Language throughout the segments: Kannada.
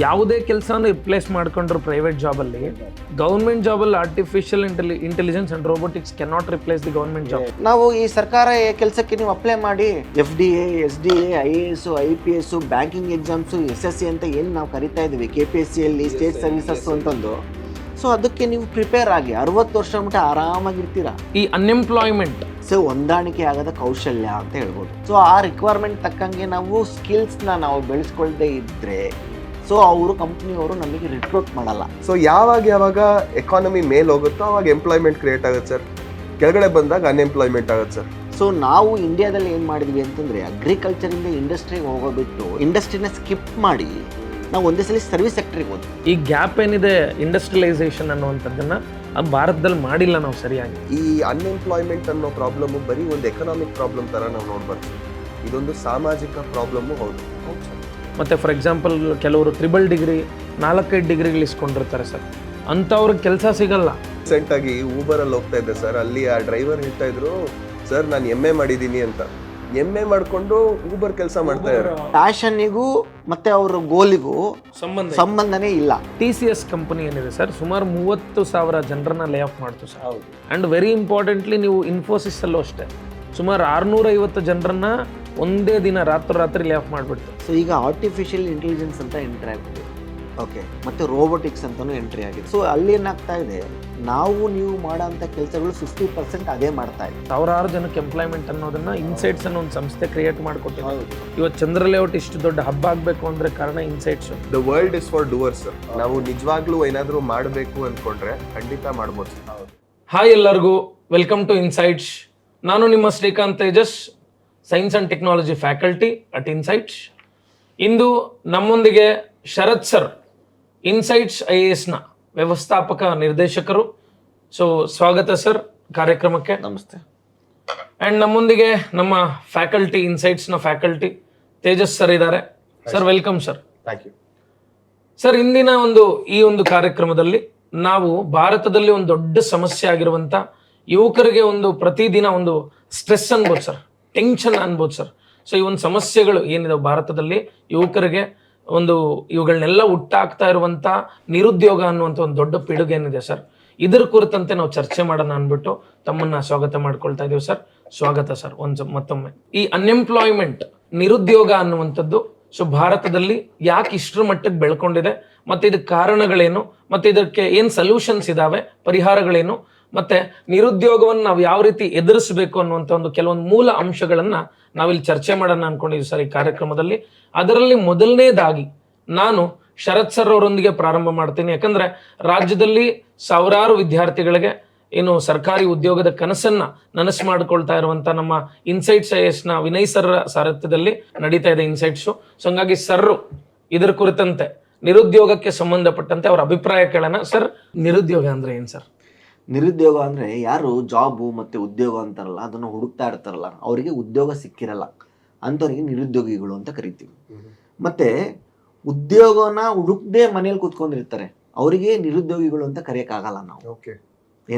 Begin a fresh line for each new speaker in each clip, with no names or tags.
ಯಾವುದೇ ಕೆಲಸನ ರಿಪ್ಲೇಸ್ ಮಾಡ್ಕೊಂಡ್ರು ಪ್ರೈವೇಟ್ ಜಾಬಲ್ಲಿ, ಗೌರ್ಮೆಂಟ್ ಜಾಬಲ್ಲಿ artificial intelligence and robotics cannot replace the government job.
ನಾವು ಈ ಸರ್ಕಾರ ಕೆಲಸಕ್ಕೆ ನೀವು ಅಪ್ಲೈ ಮಾಡಿ FDA, SDA, IAS, IPS, banking exams, SSC ಅಂತ ಏನು ನಾವು ಕರಿತಾ ಇದ್ದೀವಿ, KPSC ಅಲ್ಲಿ ಸ್ಟೇಟ್ ಸರ್ವಿಸಸ್ ಅಂತಂದು, ಸೊ ಅದಕ್ಕೆ ನೀವು ಪ್ರಿಪೇರ್ ಆಗಿ 60 ವರ್ಷ ಮಟ್ಟ ಆರಾಮಾಗಿರ್ತೀರಾ.
ಈ ಅನ್ಎಂಪ್ಲಾಯ್ಮೆಂಟ್
ಹೊಂದಾಣಿಕೆ ಆಗದ ಕೌಶಲ್ಯ ಅಂತ ಹೇಳ್ಬೋದು. ಸೊ ಆ ರಿಕ್ವೈರ್ಮೆಂಟ್ ತಕ್ಕಂಗೆ ನಾವು ಸ್ಕಿಲ್ಸ್ನ ನಾವು ಬೆಳೆಸ್ಕೊಳ್ದೇ ಇದ್ದರೆ ಸೊ ಅವರು ಕಂಪ್ನಿಯವರು ನಮಗೆ ರಿಕ್ರೂಟ್ ಮಾಡಲ್ಲ.
ಸೊ ಯಾವಾಗ ಎಕಾನಮಿ ಮೇಲೆ ಹೋಗುತ್ತೋ ಅವಾಗ ಎಂಪ್ಲಾಯ್ಮೆಂಟ್ ಕ್ರಿಯೇಟ್ ಆಗುತ್ತೆ ಸರ್, ಕೆಳಗಡೆ ಬಂದಾಗ ಅನ್ಎಂಪ್ಲಾಯ್ಮೆಂಟ್ ಆಗುತ್ತೆ ಸರ್.
ಸೊ ನಾವು ಇಂಡಿಯಾದಲ್ಲಿ ಏನು ಮಾಡಿದ್ವಿ ಅಂತಂದರೆ ಅಗ್ರಿಕಲ್ಚರಿಂದ ಇಂಡಸ್ಟ್ರಿಗೆ ಹೋಗೋಬಿಟ್ಟು ಇಂಡಸ್ಟ್ರಿನ ಸ್ಕಿಪ್ ಮಾಡಿ ನಾವು ಒಂದೇ ಸಲ ಸರ್ವಿಸ್ ಸೆಕ್ಟ್ರಿಗೆ ಹೋದ್ವಿ.
ಈ ಗ್ಯಾಪ್ ಏನಿದೆ ಇಂಡಸ್ಟ್ರಿಯಲೈಸೇಷನ್ ಅನ್ನುವಂಥದ್ದನ್ನ ಭಾರತದಲ್ಲಿ ಮಾಡಿಲ್ಲ ನಾವು ಸರಿಯಾಗಿ.
ಈ ಅನ್ಎಂಪ್ಲಾಯ್ಮೆಂಟ್ ಅನ್ನೋ ಪ್ರಾಬ್ಲಮ್ ಬರೀ ಒಂದು ಎಕನಾಮಿಕ್ ಪ್ರಾಬ್ಲಮ್ ಥರ ನಾವು ನೋಡ್ಬಾರ್ದು, ಇದೊಂದು ಸಾಮಾಜಿಕ ಪ್ರಾಬ್ಲಮ್ಮು ಹೌದು.
ಮತ್ತು ಫಾರ್ ಎಕ್ಸಾಂಪಲ್ ಕೆಲವರು 3 ಡಿಗ್ರಿ 4-5 ಡಿಗ್ರಿಗಳು ಇಸ್ಕೊಂಡಿರ್ತಾರೆ ಸರ್, ಅಂಥವ್ರಿಗೆ ಕೆಲಸ ಸಿಗಲ್ಲ.
ರೀಸೆಂಟಾಗಿ ಊಬರಲ್ಲಿ ಹೋಗ್ತಾ ಇದ್ದೆ ಸರ್, ಅಲ್ಲಿ ಆ ಡ್ರೈವರ್ ಹೇಳ್ತಾ ಇದ್ರು, ಸರ್ ನಾನು MA ಮಾಡಿದ್ದೀನಿ ಅಂತ. MA ಮಾಡಿಕೊಂಡು ಊಬರ್ ಕೆಲಸ ಮಾಡ್ತಾ ಇದ್ದಾರೆ.
ಪ್ಯಾಷನ್ನಿಗೂ ಮತ್ತು ಅವ್ರ ಗೋಲಿಗೂ ಸಂಬಂಧನೇ ಇಲ್ಲ.
TCS ಕಂಪನಿ ಏನಿದೆ ಸರ್, ಸುಮಾರು 30,000 ಜನರನ್ನ ಲೇ ಆಫ್ ಮಾಡ್ತು ಸರ್. ಆ್ಯಂಡ್ ವೆರಿ ಇಂಪಾರ್ಟೆಂಟ್ಲಿ ನೀವು ಇನ್ಫೋಸಿಸ್ ಅಲ್ಲೂ ಅಷ್ಟೇ ಸುಮಾರು 650 ಜನರನ್ನ ಒಂದೇ ದಿನ ರಾತ್ರಿ ಲೇ ಆಫ್ ಮಾಡಿಬಿಡ್ತು.
ಸೊ ಈಗ ಆರ್ಟಿಫಿಷಿಯಲ್ ಇಂಟೆಲಿಜೆನ್ಸ್ ಅಂತ ಎಂಟ್ರಿ ಆಗಿದೆ, ಓಕೆ, ಮತ್ತು ರೋಬೋಟಿಕ್ಸ್ ಅಂತಲೂ ಎಂಟ್ರಿ ಆಗಿದೆ. ಸೊ ಅಲ್ಲಿ ಏನಾಗ್ತಾ ಇದೆ, ನಾವು ನೀವು ಮಾಡೋಂಥ ಕೆಲಸಗಳು 50% ಅದೇ ಮಾಡ್ತಾ ಇದೆ.
1000 ಜನಕ್ಕೆ ಎಂಪ್ಲಾಯ್ಮೆಂಟ್ ಅನ್ನೋದನ್ನ ಇನ್ಸೈಟ್ಸ್ ಅನ್ನೋ ಒಂದು ಸಂಸ್ಥೆ ಕ್ರಿಯೇಟ್ ಮಾಡಿಕೊಟ್ಟಿದೆ. ಇವತ್ತು ಚಂದ್ರ ಲೇಔಟ್ ಇಷ್ಟು ದೊಡ್ಡ ಹಬ್ಬ ಆಗಬೇಕು ಅಂದ್ರೆ ಕಾರಣ insights.
The world is for doers. ನಾವು ನಿಜವಾಗ್ಲೂ ಏನಾದರೂ ಮಾಡಬೇಕು ಅಂದ್ಕೊಂಡ್ರೆ ಖಂಡಿತ ಮಾಡ್ಬೋದು.
ಹಾಯ್ ಎಲ್ಲರಿಗೂ, ವೆಲ್ಕಮ್ ಟು ಇನ್ಸೈಟ್ಸ್. ನಾನು ನಿಮ್ಮ Srikanth Tejas, science and technology faculty at Insights. ಇಂದು ನಮ್ಮೊಂದಿಗೆ ಶರತ್ ಸರ್, ಇನ್ಸೈಟ್ಸ್ IASನ ವ್ಯವಸ್ಥಾಪಕ ನಿರ್ದೇಶಕರು. ಸೊ ಸ್ವಾಗತ ಸರ್ ಕಾರ್ಯಕ್ರಮಕ್ಕೆ.
ನಮಸ್ತೆ.
ಆ್ಯಂಡ್ ನಮ್ಮೊಂದಿಗೆ ನಮ್ಮ ಫ್ಯಾಕಲ್ಟಿ, ಇನ್ಸೈಟ್ಸ್ನ ಫ್ಯಾಕಲ್ಟಿ ತೇಜಸ್ ಸರ್ ಇದ್ದಾರೆ. Sir welcome sir.
Thank you
sir. ಇಂದಿನ ಈ ಒಂದು ಕಾರ್ಯಕ್ರಮದಲ್ಲಿ ನಾವು ಭಾರತದಲ್ಲಿ ಒಂದು ದೊಡ್ಡ ಸಮಸ್ಯೆ ಆಗಿರುವಂಥ ಯುವಕರಿಗೆ ಪ್ರತಿದಿನ ಸ್ಟ್ರೆಸ್ ಅನ್ಬೋದು ಸರ್, ಟೆನ್ಷನ್ ಅನ್ಬೋದು ಸರ್. ಸೊ ಈ ಒಂದು ಸಮಸ್ಯೆಗಳು ಏನಿದೆ ಭಾರತದಲ್ಲಿ ಯುವಕರಿಗೆ ಇವುಗಳನ್ನೆಲ್ಲ ಹುಟ್ಟಾಕ್ತಾ ಇರುವಂಥ ನಿರುದ್ಯೋಗ ಅನ್ನುವಂಥ ಒಂದು ದೊಡ್ಡ ಪಿಡುಗು ಏನಿದೆ ಸರ್, ಇದರ ಕುರಿತಂತೆ ನಾವು ಚರ್ಚೆ ಮಾಡೋಣ ಅಂದ್ಬಿಟ್ಟು ತಮ್ಮನ್ನ ಸ್ವಾಗತ ಮಾಡ್ಕೊಳ್ತಾ ಇದ್ದೀವಿ ಸರ್. ಸ್ವಾಗತ ಸರ್ ಮತ್ತೊಮ್ಮೆ. ಈ ಅನ್ಎಂಪ್ಲಾಯ್ಮೆಂಟ್, ನಿರುದ್ಯೋಗ ಅನ್ನುವಂಥದ್ದು ಸೊ ಭಾರತದಲ್ಲಿ ಯಾಕೆ ಇಷ್ಟರ ಮಟ್ಟಕ್ಕೆ ಬೆಳ್ಕೊಂಡಿದೆ, ಮತ್ತು ಇದಕ್ಕೆ ಕಾರಣಗಳೇನು, ಮತ್ತು ಇದಕ್ಕೆ ಏನು ಸೊಲ್ಯೂಷನ್ಸ್ ಇದಾವೆ, ಪರಿಹಾರಗಳೇನು, ಮತ್ತೆ ನಿರುದ್ಯೋಗವನ್ನು ನಾವು ಯಾವ ರೀತಿ ಎದುರಿಸಬೇಕು ಅನ್ನುವಂಥ ಕೆಲವೊಂದು ಮೂಲ ಅಂಶಗಳನ್ನ ನಾವಿಲ್ಲಿ ಚರ್ಚೆ ಮಾಡೋಣ ಅನ್ಕೊಂಡಿದ್ದೀವಿ ಸರ್ ಈ ಕಾರ್ಯಕ್ರಮದಲ್ಲಿ. ಅದರಲ್ಲಿ ಮೊದಲನೇದಾಗಿ ನಾನು ಶರತ್ ಸರ್ ಅವರೊಂದಿಗೆ ಪ್ರಾರಂಭ ಮಾಡ್ತೀನಿ. ಯಾಕಂದ್ರೆ ರಾಜ್ಯದಲ್ಲಿ ಸಾವಿರಾರು ವಿದ್ಯಾರ್ಥಿಗಳಿಗೆ ಏನು ಸರ್ಕಾರಿ ಉದ್ಯೋಗದ ಕನಸನ್ನ ನನಸು ಮಾಡಿಕೊಳ್ತಾ ಇರುವಂತ ನಮ್ಮ ಇನ್ಸೈಟ್ಸ್ IASನ ವಿನಯ್ ಸರ್ ಸಾರಥ್ಯದಲ್ಲಿ ನಡೀತಾ ಇದೆ ಇನ್ಸೈಟ್ಸು. ಸೊ ಹಂಗಾಗಿ ಸರ್ ಇದರ ಕುರಿತಂತೆ ನಿರುದ್ಯೋಗಕ್ಕೆ ಸಂಬಂಧಪಟ್ಟಂತೆ ಅವರ ಅಭಿಪ್ರಾಯ ಕೇಳೋಣ. ಸರ್, ನಿರುದ್ಯೋಗ ಅಂದ್ರೆ ಏನ್ ಸರ್?
ನಿರುದ್ಯೋಗ ಅಂದರೆ ಯಾರು ಜಾಬು ಮತ್ತು ಉದ್ಯೋಗ ಅಂತಾರಲ್ಲ, ಅದನ್ನು ಹುಡುಕ್ತಾ ಇರ್ತಾರಲ್ಲ, ಅವರಿಗೆ ಉದ್ಯೋಗ ಸಿಕ್ಕಿರಲ್ಲ, ಅಂಥವ್ರಿಗೆ ನಿರುದ್ಯೋಗಿಗಳು ಅಂತ ಕರಿತೀವಿ. ಮತ್ತು ಉದ್ಯೋಗನ ಹುಡುಕದೆ ಮನೇಲಿ ಕೂತ್ಕೊಂಡಿರ್ತಾರೆ, ಅವರಿಗೆ ನಿರುದ್ಯೋಗಿಗಳು ಅಂತ ಕರೆಯೋಕ್ಕಾಗಲ್ಲ ನಾವು.
ಓಕೆ,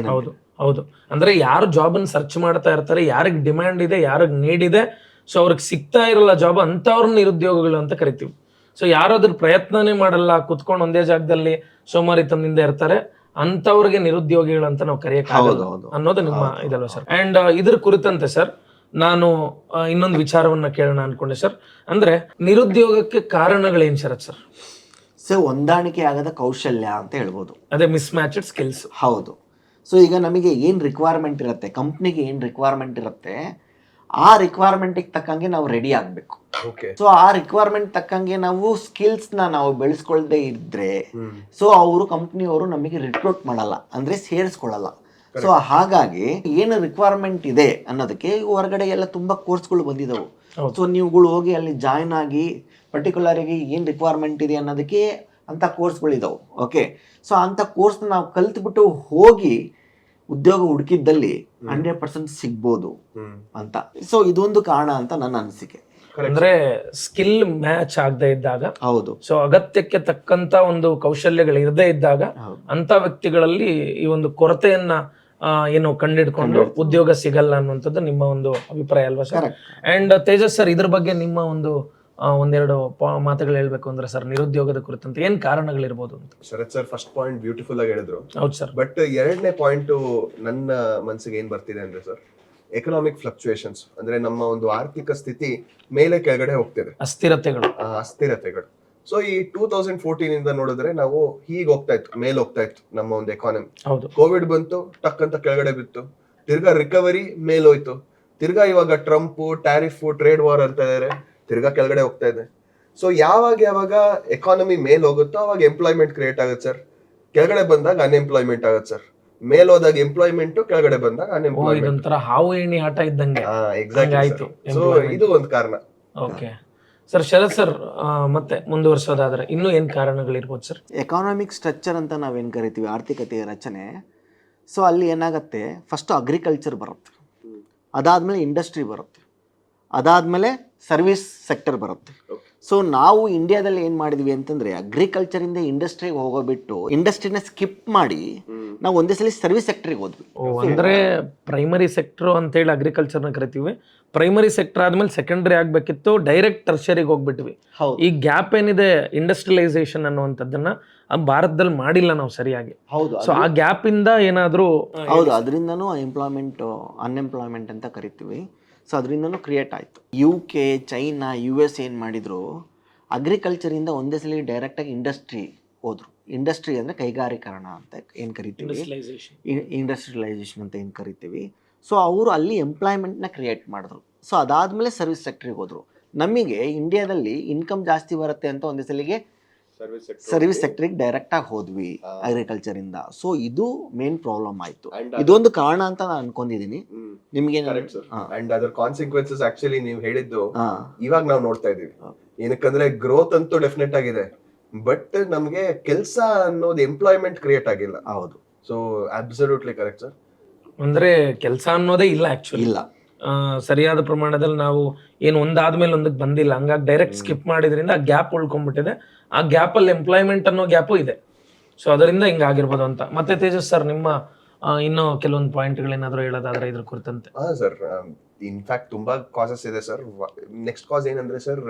ಹೌದು. ಅಂದ್ರೆ ಯಾರು ಜಾಬನ್ನು ಸರ್ಚ್ ಮಾಡ್ತಾ ಇರ್ತಾರೆ, ಯಾರಿಗೆ ಡಿಮ್ಯಾಂಡ್ ಇದೆ, ಯಾರಿಗೆ ನೀಡ್ ಇದೆ, ಸೊ ಅವ್ರಿಗೆ ಸಿಗ್ತಾ ಇರಲ್ಲ ಜಾಬ್, ಅಂಥವ್ರನ್ನ ನಿರುದ್ಯೋಗಿಗಳು ಅಂತ ಕರಿತೀವಿ. ಸೊ ಯಾರು ಅದ್ರ ಪ್ರಯತ್ನನೇ ಮಾಡಲ್ಲ, ಕುತ್ಕೊಂಡು ಒಂದೇ ಜಾಗದಲ್ಲಿ ಸೋಮಾರಿತನದಿಂದ ಇರ್ತಾರೆ, ಅಂಥವ್ರಿಗೆ ನಿರುದ್ಯೋಗಿಗಳು ಅಂತ ನಾವು ಕರೆಯಕ್ಕಾಗಲ್ಲ ಅನ್ನೋದು ನಿಮ್ಮ ಇದಲ್ವ ಸರ್. ಅಂಡ್ ಇದ್ರ ಕುರಿತಂತೆ ಸರ್ ನಾನು ಇನ್ನೊಂದು ವಿಚಾರವನ್ನ ಕೇಳೋಣ ಅನ್ಕೊಂಡೆ ಸರ್. ಅಂದ್ರೆ ನಿರುದ್ಯೋಗಕ್ಕೆ ಕಾರಣಗಳೇನು ಶರತ್ ಸರ್?
ಹೊಂದಾಣಿಕೆ ಆಗದ ಕೌಶಲ್ಯ ಅಂತ ಹೇಳ್ಬೋದು,
ಅದೇ ಮಿಸ್ ಮ್ಯಾಚ್ಡ್ ಸ್ಕಿಲ್ಸ್.
ಹೌದು. ಸೊ ಈಗ ನಮಗೆ ಏನು ರಿಕ್ವೈರ್ಮೆಂಟ್ ಇರುತ್ತೆ, ಕಂಪ್ನಿಗೆ ಏನು ರಿಕ್ವೈರ್ಮೆಂಟ್ ಇರುತ್ತೆ, ಆ ರಿಕ್ವೈರ್ಮೆಂಟಿಗೆ ತಕ್ಕಂಗೆ ನಾವು ರೆಡಿ ಆಗಬೇಕು. ಸೊ ಆ ರಿಕ್ವೈರ್ಮೆಂಟ್ ತಕ್ಕಂಗೆ ನಾವು ಸ್ಕಿಲ್ಸ್ನ ನಾವು ಬೆಳೆಸ್ಕೊಳ್ದೇ ಇದ್ರೆ ಸೊ ಅವರು ಕಂಪ್ನಿಯವರು ನಮಗೆ ರಿಕ್ರೂಟ್ ಮಾಡಲ್ಲ, ಅಂದ್ರೆ ಸೇರಿಸ್ಕೊಳ್ಳಲ್ಲ. ಸೊ ಹಾಗಾಗಿ ಏನು ರಿಕ್ವೈರ್ಮೆಂಟ್ ಇದೆ ಅನ್ನೋದಕ್ಕೆ ಹೊರಗಡೆ ಎಲ್ಲ ತುಂಬಾ ಕೋರ್ಸ್ಗಳು ಬಂದಿದ್ದವು. ಸೊ ನೀವುಗಳು ಹೋಗಿ ಅಲ್ಲಿ ಜಾಯ್ನ್ ಆಗಿ ಪರ್ಟಿಕ್ಯುಲರ್ ಆಗಿ ಏನು ರಿಕ್ವೈರ್ಮೆಂಟ್ ಇದೆ ಅನ್ನೋದಕ್ಕೆ ಅಂತ ಕೋರ್ಸ್ಗಳಿದಾವೆ. ಓಕೆ, ಸೊ ಅಂತ ಕೋರ್ಸ್ನ ನಾವು ಕಲ್ತ್ಬಿಟ್ಟು ಹೋಗಿ ಉದ್ಯೋಗ ಹುಡುಕಿದ್ದಲ್ಲಿ 100% ಸಿಗ್ಬೋದು ಅಂತ. ಸೊ ಇದೊಂದು ಕಾರಣ ಅಂತ ನನ್ನ ಅನಿಸಿಕೆ.
ಅಂದ್ರೆ ಸ್ಕಿಲ್ ಮ್ಯಾಚ್ ಆಗದೆ ಇದ್ದಾಗ,
ಹೌದು,
ಸೊ ಅಗತ್ಯಕ್ಕೆ ತಕ್ಕಂತ ಕೌಶಲ್ಯಗಳು ಇರದೇ ಇದ್ದಾಗ ಅಂತ ವ್ಯಕ್ತಿಗಳಲ್ಲಿ ಈ ಕೊರತೆಯನ್ನ ಏನು ಕಂಡಿಡ್ಕೊಂಡು ಉದ್ಯೋಗ ಸಿಗಲ್ಲ ಅನ್ನುವಂಥದ್ದು ನಿಮ್ಮ ಅಭಿಪ್ರಾಯ ಅಲ್ವಾ ಸರ್? ಅಂಡ್ ತೇಜಸ್ ಸರ್, ಇದ್ರ ಬಗ್ಗೆ ನಿಮ್ಮ ಒಂದೆರಡು ಮಾತುಗಳು ಹೇಳ್ಬೇಕು ಅಂದ್ರೆ ಸರ್, ನಿರುದ್ಯೋಗದ ಕುರಿತಂತೆ ಏನ್ ಕಾರಣಗಳಿರ್ಬೋದು ಅಂತ.
ಶರತ್ ಸರ್ ಫಸ್ಟ್ ಪಾಯಿಂಟ್ ಬ್ಯೂಟಿಫುಲ್ ಆಗಿ ಹೇಳಿದ್ರು.
ಹೌದು ಸರ್.
ಬಟ್ ಎರಡನೇ ಪಾಯಿಂಟ್ ನನ್ನ ಮನಸ್ಸಿಗೆ ಏನ್ ಬರ್ತಿದೆ ಅಂದ್ರೆ ಸರ್, ಎಕನಾಮಿಕ್ ಫ್ಲಕ್ಚುಯೇಷನ್ಸ್, ಅಂದ್ರೆ ನಮ್ಮ ಒಂದು ಆರ್ಥಿಕ ಸ್ಥಿತಿ ಮೇಲೆ ಕೆಳಗಡೆ ಹೋಗ್ತಿದೆ, ಅಸ್ಥಿರತೆಗಳು. ಸೊ ಈ 2014 ಇಂದ ನೋಡಿದ್ರೆ ನಾವು ಹೀಗೆ ಹೋಗ್ತಾ ಇತ್ತು, ಮೇಲೆ ಹೋಗ್ತಾ ಇತ್ತು ನಮ್ಮ ಒಂದು ಎಕಾನಮಿ. ಕೋವಿಡ್ ಬಂತು, ಟಕ್ ಅಂತ ಕೆಳಗಡೆ ಬಿತ್ತು, ತಿರ್ಗಾ ರಿಕವರಿ ಮೇಲೋಯ್ತು, ತಿರ್ಗಾ ಇವಾಗ ಟ್ರಂಪ್ ಟ್ಯಾರಿಫ್ ಟ್ರೇಡ್ ವಾರ್ ಅಂತ ಇದಾರೆ, ತಿರ್ಗಾ ಕೆಳಗಡೆ ಹೋಗ್ತಾ ಇದೆ. ಸೊ ಯಾವಾಗ ಎಕಾನಮಿ ಮೇಲ್ ಹೋಗುತ್ತೋ ಅವಾಗ ಎಂಪ್ಲಾಯ್ಮೆಂಟ್ ಕ್ರಿಯೇಟ್ ಆಗುತ್ತೆ ಸರ್, ಕೆಳಗಡೆ ಬಂದಾಗ ಅನ್ಎಂಪ್ಲಾಯ್ಮೆಂಟ್ ಆಗುತ್ತೆ ಸರ್, ಮೇಲ್ ಹೋದಾಗ ಎಂಪ್ಲಾಯ್ಮೆಂಟ್, ಕೆಳಗಡೆ ಬಂದಾಗ ಅನ್ಎಂಪ್ಲಾಯ್ಮೆಂಟ್.
ಹಾವು ಏಣಿ ಆಟ ಇದ್ದಂಗೆ.
ಎಕ್ಸಾಕ್ಟ್ಲಿ. ಸೊ ಇದು ಒಂದು ಕಾರಣ.
Okay sir. ಶರತ್ ಸರ್, ಮತ್ತೆ ಮುಂದುವರ್ಸೋದಾದ್ರೆ ಇನ್ನೂ ಏನ್ ಕಾರಣಗಳಿರ್ಬೋದು ಸರ್?
ಎಕಾನಾಮಿಕ್ ಸ್ಟ್ರಕ್ಚರ್ ಅಂತ ನಾವೇನು ಕರಿತೀವಿ, ಆರ್ಥಿಕತೆಯ ರಚನೆ. ಸೊ ಅಲ್ಲಿ ಏನಾಗುತ್ತೆ, ಫಸ್ಟ್ ಅಗ್ರಿಕಲ್ಚರ್ ಬರುತ್ತೆ, ಅದಾದ್ಮೇಲೆ ಇಂಡಸ್ಟ್ರಿ ಬರುತ್ತೆ, ಅದಾದ್ಮೇಲೆ ಸರ್ವಿಸ್ ಸೆಕ್ಟರ್ ಬರುತ್ತೆ. ಸೊ ನಾವು ಇಂಡಿಯಾದಲ್ಲಿ ಏನ್ ಮಾಡಿದ್ವಿ ಅಂತಂದ್ರೆ, ಅಗ್ರಿಕಲ್ಚರ್ ಇಂದ ಇಂಡಸ್ಟ್ರಿಗೆ ಹೋಗೋಬಿಟ್ಟು ಇಂಡಸ್ಟ್ರಿನ ಸ್ಕಿಪ್ ಮಾಡಿ ನಾವು ಒಂದೇ ಸಲ ಸರ್ವಿಸ್ ಸೆಕ್ಟರ್ಗೆ ಹೋದ್ವಿ.
ಅಂದ್ರೆ ಪ್ರೈಮರಿ ಸೆಕ್ಟರ್ ಅಂತ ಹೇಳಿ ಅಗ್ರಿಕಲ್ಚರ್ನ ಕರಿತೀವಿ. ಪ್ರೈಮರಿ ಸೆಕ್ಟರ್ ಆದ್ಮೇಲೆ ಸೆಕೆಂಡರಿ ಆಗ್ಬೇಕಿತ್ತು, ಡೈರೆಕ್ಟ್ ಟರ್ಷರಿಗೆ ಹೋಗ್ಬಿಟ್ವಿ. ಈ ಗ್ಯಾಪ್ ಏನಿದೆ ಇಂಡಸ್ಟ್ರಿಯಲೈಸೇಷನ್ ಅನ್ನುವಂಥದ್ದನ್ನ ಭಾರತದಲ್ಲಿ ಮಾಡಿಲ್ಲ ನಾವು ಸರಿಯಾಗಿ.
ಹೌದು.
ಸೊ ಆ ಗ್ಯಾಪ್ ಇಂದ ಏನಾದ್ರೂ
ಹೌದು, ಅದರಿಂದನೂ ಅನ್ಎಂಪ್ಲಾಯ್ಮೆಂಟ್ ಅಂತ ಕರಿತೀವಿ. ಸೊ ಅದರಿಂದನೂ ಕ್ರಿಯೇಟ್ ಆಯಿತು. UK, ಚೈನಾ, US ಏನು ಮಾಡಿದ್ರು, ಅಗ್ರಿಕಲ್ಚರಿಂದ ಒಂದೇ ಸಲ ಡೈರೆಕ್ಟಾಗಿ ಇಂಡಸ್ಟ್ರಿ ಹೋದ್ರು. ಇಂಡಸ್ಟ್ರಿ ಅಂದರೆ ಕೈಗಾರೀಕರಣ ಅಂತ ಏನು ಕರಿತೀವಿ, ಇಂಡಸ್ಟ್ರಿಯಲೈಸೇಷನ್ ಅಂತ ಏನು ಕರಿತೀವಿ. ಸೊ ಅವರು ಅಲ್ಲಿ ಎಂಪ್ಲಾಯ್ಮೆಂಟ್ನ ಕ್ರಿಯೇಟ್ ಮಾಡಿದ್ರು. ಸೊ ಅದಾದಮೇಲೆ ಸರ್ವಿಸ್ ಸೆಕ್ಟ್ರಿಗೆ ಹೋದರು. ನಮಗೆ ಇಂಡಿಯಾದಲ್ಲಿ ಇನ್ಕಮ್ ಜಾಸ್ತಿ ಬರುತ್ತೆ ಅಂತ ಒಂದೇ ಸಲಿಗೆ ಸರ್ವಿಸ್ ಸೆಕ್ಟರ್ಗೆ ಡೈರೆಕ್ಟಾಗಿ ಹೋದ್ವಿ ಅಗ್ರಿಕಲ್ಚರಿಂದ. ಸೊ ಇದು ಮೇನ್ ಪ್ರಾಬ್ಲಮ್ ಆಯ್ತು. ಇದೊಂದು ಕಾರಣ ಅಂತ ನಾನು ಅನ್ಕೊಂಡಿದೀನಿ. ನಿಮ್ಗೆ
ಅಂಡ್ ಅದರ್ ಕಾನ್ಸಿಕ್ವೆನ್ಸಸ್ ಆಕ್ಚುಲಿ ನೀವು ಹೇಳಿದ್ದು ಇವಾಗ ನಾವು ನೋಡ್ತಾ ಇದೀವಿ. ಏನಕ್ಕಂದ್ರೆ ಗ್ರೋತ್ ಅಂತೂ ಡೆಫಿನೆಟ್ ಆಗಿದೆ, ಬಟ್ ನಮ್ಗೆ ಕೆಲಸ ಅನ್ನೋದು ಎಂಪ್ಲಾಯ್ಮೆಂಟ್ ಕ್ರಿಯೇಟ್ ಆಗಿಲ್ಲ.
ಹೌದು.
So absolutely correct sir.
ಅಂದ್ರೆ ಕೆಲಸ ಅನ್ನೋದೇ ಇಲ್ಲ ಆಕ್ಚುಲಿ.
ಇಲ್ಲ,
ಸರಿಯಾದ ಪ್ರಮಾಣದಲ್ಲಿ ನಾವು ಏನು ಒಂದಾದ್ಮೇಲೆ ಒಂದಕ್ಕೆ ಬಂದಿಲ್ಲ. ಹಂಗಾಗಿ ಡೈರೆಕ್ಟ್ ಸ್ಕಿಪ್ ಮಾಡಿದ್ರಿಂದ ಆ ಗ್ಯಾಪ್ ಉಳ್ಕೊಂಡ್ಬಿಟ್ಟಿದೆ. ಆ ಗ್ಯಾಪ್ ಅಲ್ಲಿ ಎಂಪ್ಲಾಯ್ಮೆಂಟ್ ಅನ್ನೋ ಗ್ಯಾಪು ಇದೆ. ಸೊ ಅದರಿಂದ ಹಿಂಗಾಗಿರ್ಬೋದು ಅಂತ. ಮತ್ತೆ ತೇಜಸ್ ಸರ್, ನಿಮ್ಮ ಇನ್ನೂ ಕೆಲವೊಂದು ಪಾಯಿಂಟ್ಗಳೇನಾದ್ರು ಹೇಳೋದಾದ್ರೆ ಇದ್ರ ಕುರಿತಂತೆ.
ಸರ್, ಇನ್ಫ್ಯಾಕ್ಟ್ ತುಂಬಾ ಕಾಸಸ್ ಇದೆ ಸರ್. ನೆಕ್ಸ್ಟ್ ಕಾಸ್ ಏನಂದ್ರೆ ಸರ್,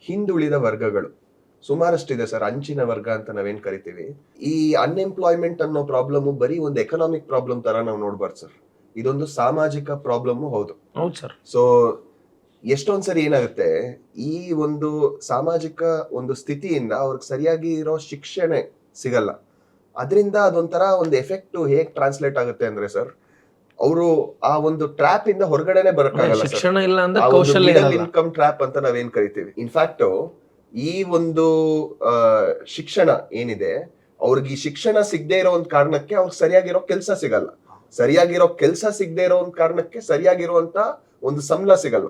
ಹಿಂದುಳಿದ ವರ್ಗಗಳು ಸುಮಾರಷ್ಟಿದೆ ಸರ್. ಅಂಚಿನ ವರ್ಗ ಅಂತ ನಾವೇನ್ ಕರಿತೀವಿ. ಈ ಅನ್ಎಂಪ್ಲಾಯ್ಮೆಂಟ್ ಅನ್ನೋ ಪ್ರಾಬ್ಲಮ್ ಬರೀ ಒಂದು ಎಕನಾಮಿಕ್ ಪ್ರಾಬ್ಲಮ್ ತರ ನಾವು ನೋಡ್ಬಾರ್ದು ಸರ್, ಇದೊಂದು ಸಾಮಾಜಿಕ ಪ್ರಾಬ್ಲಮ್. ಹೌದು
ಸರ್.
ಸೊ ಎಷ್ಟೊಂದ್ಸರಿ ಏನಾಗುತ್ತೆ, ಈ ಒಂದು ಸಾಮಾಜಿಕ ಒಂದು ಸ್ಥಿತಿಯಿಂದ ಅವ್ರಿಗೆ ಸರಿಯಾಗಿ ಇರೋ ಶಿಕ್ಷಣ ಸಿಗಲ್ಲ. ಅದರಿಂದ ಅದೊಂಥರ ಒಂದು ಎಫೆಕ್ಟ್ ಹೇಗ್ ಟ್ರಾನ್ಸ್ಲೇಟ್ ಆಗುತ್ತೆ ಅಂದ್ರೆ ಸರ್, ಅವರು ಆ ಒಂದು ಟ್ರ್ಯಾಪ್ ಇಂದ ಹೊರಗಡೆನೆ ಬರಕ್ಕಾಗಲ್ಲ.
ಶಿಕ್ಷಣ ಇಲ್ಲ ಅಂದ್ರೆ ಕೌಶಲ್ಯ
ಇನ್ಕಮ್ ಟ್ರ್ಯಾಪ್ ಅಂತ ನಾವೇನ್ ಕರಿತೀವಿ. ಇನ್ಫ್ಯಾಕ್ಟ್ ಈ ಒಂದು ಶಿಕ್ಷಣ ಏನಿದೆ, ಅವ್ರಿಗೆ ಈ ಶಿಕ್ಷಣ ಸಿಗದೆ ಇರೋ ಒಂದು ಕಾರಣಕ್ಕೆ ಅವ್ರಿಗೆ ಸರಿಯಾಗಿರೋ ಕೆಲಸ ಸಿಗಲ್ಲ. ಸರಿಯಾಗಿರೋ ಕೆಲಸ ಸಿಗದೆ ಇರೋ ಒಂದು ಕಾರಣಕ್ಕೆ ಸರಿಯಾಗಿರುವಂತ ಒಂದು ಸಂಬಳ ಸಿಗಲ್ಲ,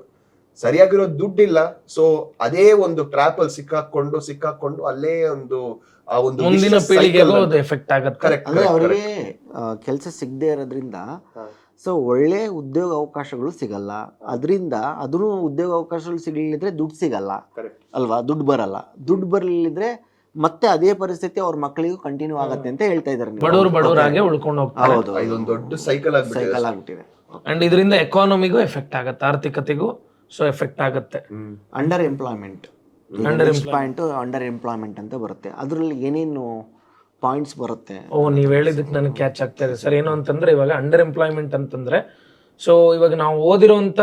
ಸರಿಯಾಗಿರೋ ದುಡ್ಡಿಲ್ಲ. ಸೊ ಅದೇ ಒಂದು ಟ್ರ್ಯಾಪ್ ಅಲ್ಲಿ ಸಿಕ್ಕಾಕೊಂಡು ಅಲ್ಲೇ ಒಂದು ಆ ಒಂದು
ಮುಂದಿನ ಪೀಳಿಗೆಗೂ ಅದು ಎಫೆಕ್ಟ್ ಆಗುತ್ತೆ.
ಕರೆಕ್ಟ್.
ಅಂದ್ರೆ ಅವರಿಗೆ ಕೆಲಸ ಸಿಗದೆ ಇರೋದ್ರಿಂದ ಸೊ ಒಳ್ಳೆ ಉದ್ಯೋಗ ಅವಕಾಶಗಳು ಸಿಗಲ್ಲ. ಅದರಿಂದ ಅದನ್ನು ಉದ್ಯೋಗ ಅವಕಾಶಗಳು ಸಿಗಲಿದ್ರೆ ದುಡ್ಡು ಸಿಗಲ್ಲ ಅಲ್ವಾ, ದುಡ್ಡು ಬರಲ್ಲ. ದುಡ್ಡು ಬರಲಿದ್ರೆ ಮತ್ತೆ ಅದೇ ಪರಿಸ್ಥಿತಿ ಅವ್ರ ಮಕ್ಕಳಿಗೂ ಕಂಟಿನ್ಯೂ ಆಗತ್ತೆ ಅಂತ ಹೇಳ್ತಾ ಇದಾರೆ.
ಬಡವರಾಗೆ ಉಳ್ಕೊಂಡು ಹೋಗ್ತಾರೆ.
ಹೌದು,
ಇದೊಂದು ದೊಡ್ಡ ಸೈಕಲ್ ಆಗ್ಬಿಟ್ಟಿದೆ.
ಅಂಡ್ ಇದರಿಂದ ಎಕಾನಮಿಗೂ ಎಫೆಕ್ಟ್ ಆಗುತ್ತೆ, ಆರ್ಥಿಕತೆಗೂ ಸೊ ಎಫೆಕ್ಟ್ ಆಗುತ್ತೆ.
ಅಂಡರ್ ಎಂಪ್ಲಾಯ್ಮೆಂಟ್ ಅಂಡರ್ ಎಂಪ್ಲಾಯ್ಮೆಂಟ್ ಅಂತ ಬರುತ್ತೆ. ಅದರಲ್ಲಿ ಏನೇನು ಪಾಯಿಂಟ್ಸ್ ಬರುತ್ತೆ?
ನೀವ್ ಹೇಳಿದಕ್ಕೆ ನನಗೆ ಕ್ಯಾಚ್ ಆಗ್ತಾ ಇದೆ ಸರ್. ಏನು ಅಂತಂದ್ರೆ, ಇವಾಗ ಅಂಡರ್ ಎಂಪ್ಲಾಯ್ಮೆಂಟ್ ಅಂತಂದ್ರೆ, ಸೊ ಇವಾಗ ನಾವು ಓದಿರುವಂತ